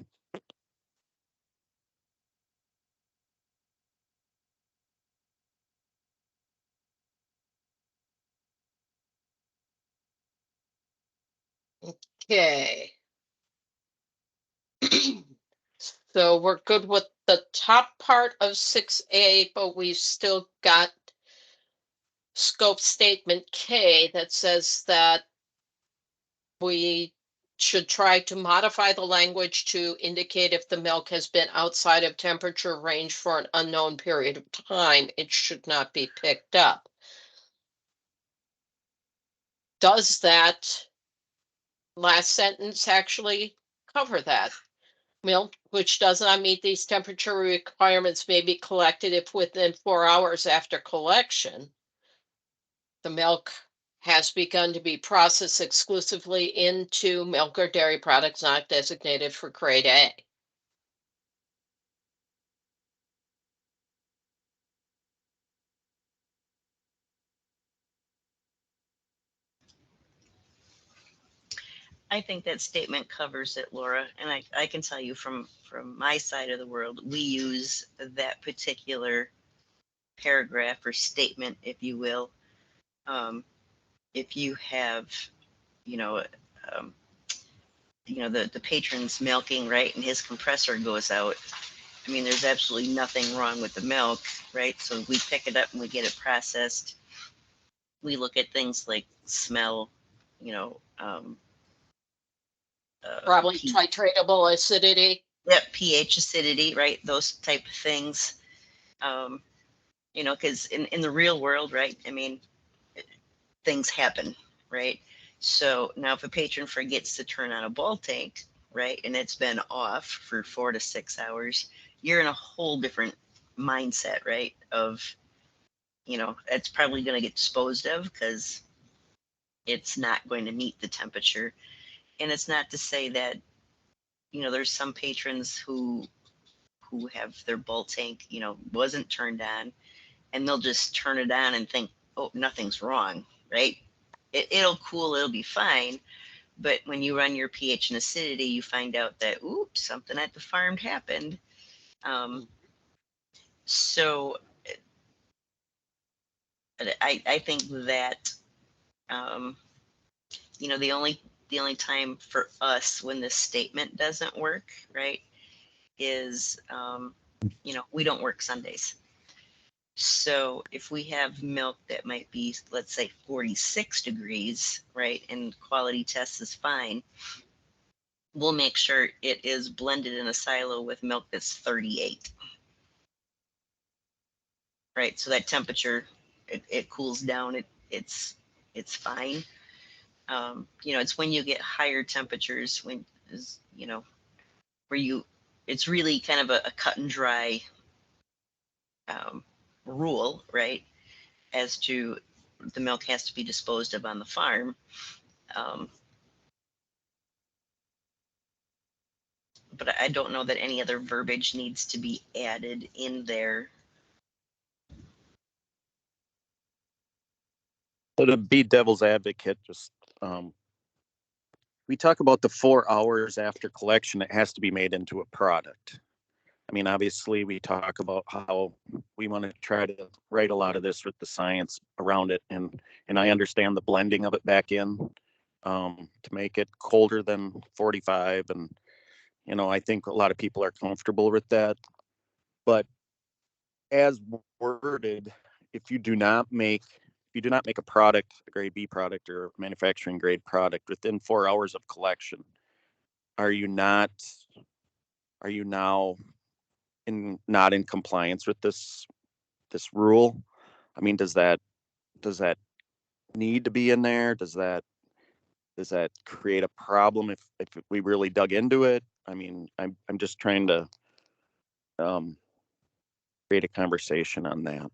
Okay. So we're good with the top part of 6A, but we've still got scope statement K that says that we should try to modify the language to indicate if the milk has been outside of temperature range for an unknown period of time, it should not be picked up. Does that last sentence actually cover that? Milk which does not meet these temperature requirements may be collected if within 4 hours after collection, the milk has begun to be processed exclusively into milk or dairy products not designated for grade A. I think that statement covers it, Laura. And I can tell you from my side of the world, we use that particular paragraph or statement, if you will. If you have, the patron's milking, right, and his compressor goes out, I mean, there's absolutely nothing wrong with the milk, right? So we pick it up and we get it processed. We look at things like smell, Probably titratable acidity. Yep, pH, acidity, right? Those type of things. Because in the real world, right? I mean, things happen, right? So now if a patron forgets to turn on a ball tank, right, and it's been off for 4 to 6 hours, you're in a whole different mindset, right? Of, it's probably going to get disposed of because it's not going to meet the temperature. And it's not to say that, there's some patrons who have their ball tank, wasn't turned on, and they'll just turn it on and think, oh, nothing's wrong, right? It'll cool, it'll be fine. But when you run your pH and acidity, you find out that, oops, something at the farm happened. So I think that, the only time for us when this statement doesn't work, right, is, we don't work Sundays. So if we have milk that might be, let's say 46 degrees, right, and quality test is fine, we'll make sure it is blended in a silo with milk that's 38. Right, so that temperature, it cools down, it's fine. It's when you get higher temperatures, where you it's really kind of a cut and dry rule, right? As to the milk has to be disposed of on the farm. But I don't know that any other verbiage needs to be added in there. So to be devil's advocate, just we talk about the 4 hours after collection, it has to be made into a product. I mean, obviously, we talk about how we want to try to write a lot of this with the science around it, and I understand the blending of it back in to make it colder than 45, and you know, I think a lot of people are comfortable with that. But as worded, if you do not make a product, a grade B product or manufacturing grade product within 4 hours of collection, are you now not in compliance with this rule? I mean, does that need to be in there? Does that create a problem if we really dug into it? I mean, I'm just trying to create a conversation on that.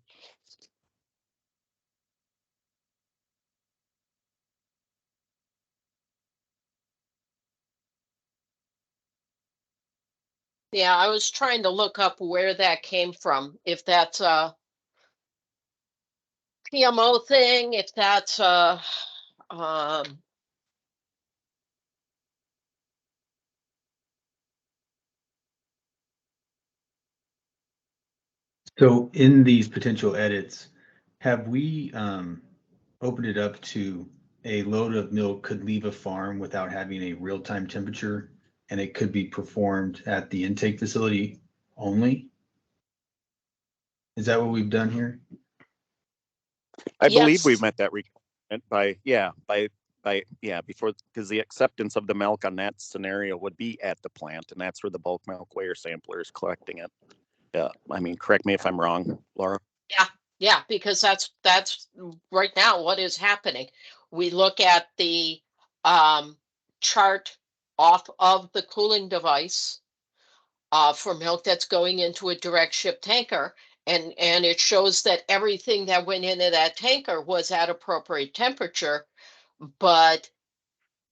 Yeah, I was trying to look up where that came from, if that's a PMO thing, if that's a, So in these potential edits, have we opened it up to a load of milk could leave a farm without having a real-time temperature, and it could be performed at the intake facility only? Is that what we've done here? I believe we yes, met that requirement before, because the acceptance of the milk on that scenario would be at the plant, and that's where the bulk milk weigher sampler is collecting it. Yeah, I mean, correct me if I'm wrong, Laura. yeah, because that's right now what is happening. We look at the chart off of the cooling device for milk that's going into a direct ship tanker, and it shows that everything that went into that tanker was at appropriate temperature. But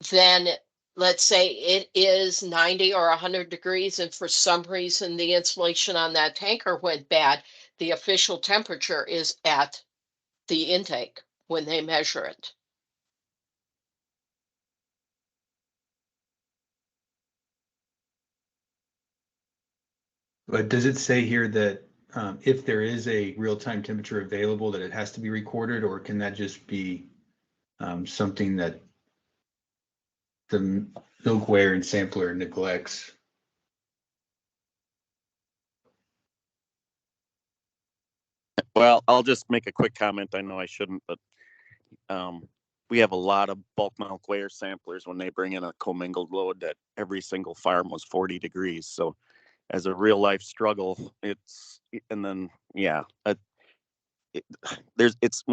then let's say it is 90 or 100 degrees, and for some reason the insulation on that tanker went bad, the official temperature is at the intake when they measure it. But does it say here that if there is a real-time temperature available, that it has to be recorded, or can that just be something that the milk weigher and sampler neglects? Well, I'll just make a quick comment. I know I shouldn't, but we have a lot of bulk milk weigher samplers when they bring in a commingled load that every single farm was 40 degrees. So as a real life struggle, it's when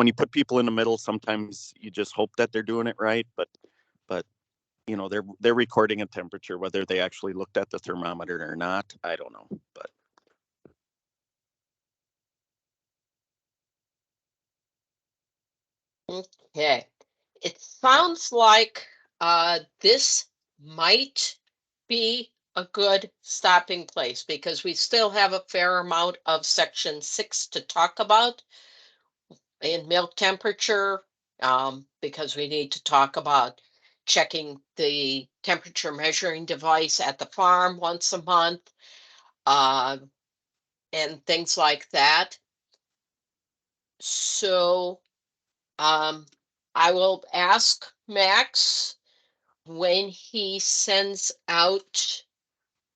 you put people in the middle, sometimes you just hope that they're doing it right, but you know, they're recording a temperature, whether they actually looked at the thermometer or not, I don't know, but. Okay, it sounds like this might be a good stopping place, because we still have a fair amount of section 6 to talk about in milk temperature, because we need to talk about checking the temperature measuring device at the farm once a month, and things like that. So I will ask Max when he sends out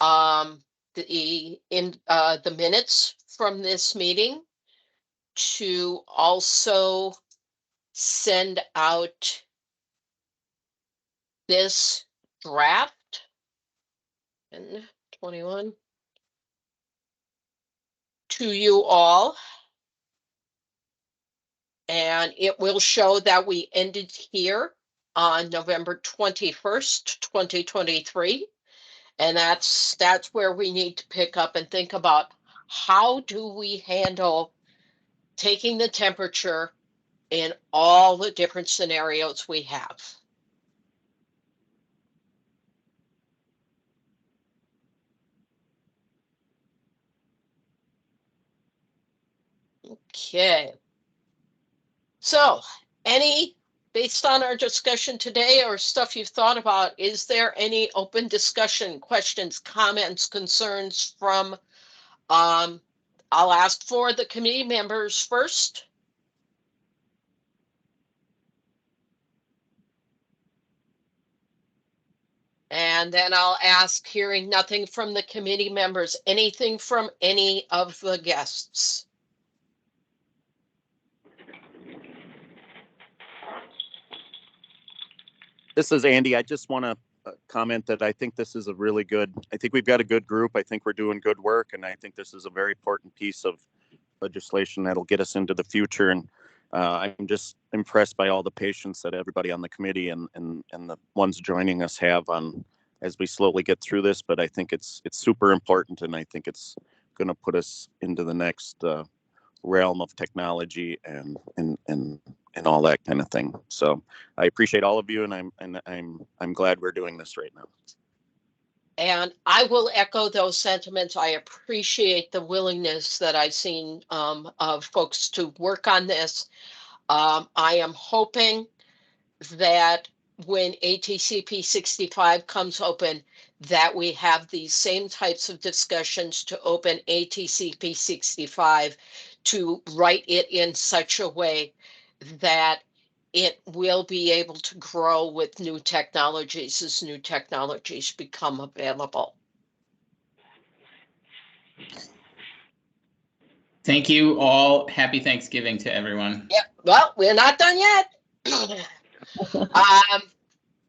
the minutes from this meeting to also send out this draft and 21 to you all. And it will show that we ended here on November 21st, 2023. And that's where we need to pick up and think about how do we handle taking the temperature in all the different scenarios we have. Okay. So, based on our discussion today or stuff you've thought about, is there any open discussion, questions, comments, concerns from, I'll ask for the committee members first. And then I'll ask, hearing nothing from the committee members, anything from any of the guests. This is Andy. I just want to comment that I think this is a really good, I think we've got a good group. I think we're doing good work. And I think this is a very important piece of legislation that'll get us into the future. And I'm just impressed by all the patience that everybody on the committee and the ones joining us have on as we slowly get through this. But I think it's super important, and I think it's going to put us into the next realm of technology and all that kind of thing. So I appreciate all of you, and I'm glad we're doing this right now. And I will echo those sentiments. I appreciate the willingness that I've seen of folks to work on this. I am hoping that when ATCP 65 comes open, that we have these same types of discussions to open ATCP 65, to write it in such a way that it will be able to grow with new technologies as new technologies become available. Thank you all. Happy Thanksgiving to everyone. Yeah, well, we're not done yet.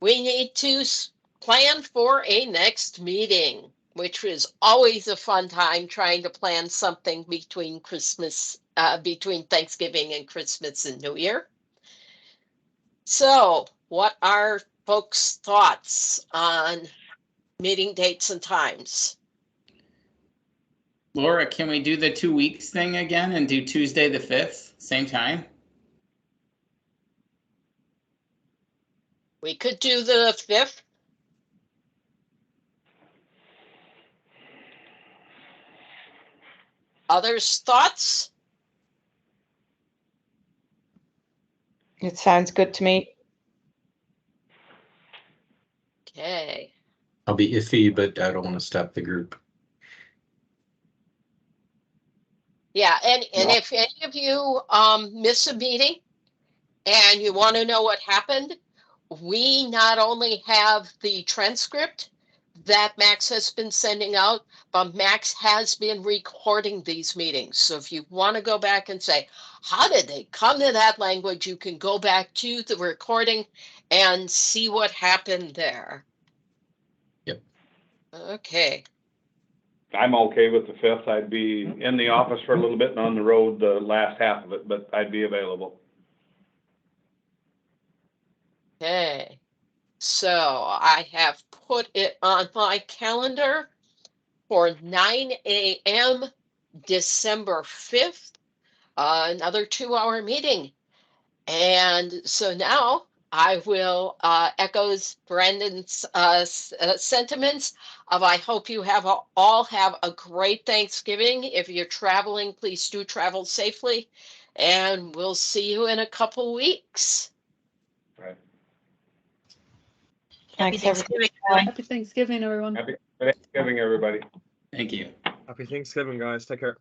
We need to plan for a next meeting, which was always a fun time trying to plan something between between Thanksgiving and Christmas and New Year. So, what are folks' thoughts on meeting dates and times? Laura, can we do the 2 weeks thing again and do Tuesday the 5th, same time? We could do the 5th. Others' thoughts? It sounds good to me. Okay. I'll be iffy, but I don't want to stop the group. Yeah, and if any of you miss a meeting and you want to know what happened, we not only have the transcript that Max has been sending out, but Max has been recording these meetings. So if you want to go back and say, how did they come to that language, you can go back to the recording and see what happened there. Yep. Okay. I'm okay with the 5th. I'd be in the office for a little bit and on the road the last half of it, but I'd be available. Okay. So I have put it on my calendar for 9 a.m. December 5th, another 2-hour meeting. And so now I will echo Brandon's sentiments of I hope you all have a great Thanksgiving. If you're traveling, please do travel safely. And we'll see you in a couple weeks. Right. Happy Thanks, everybody. Thanksgiving. Happy Thanksgiving, everyone. Happy Thanksgiving, everybody. Thank you. Happy Thanksgiving, guys. Take care.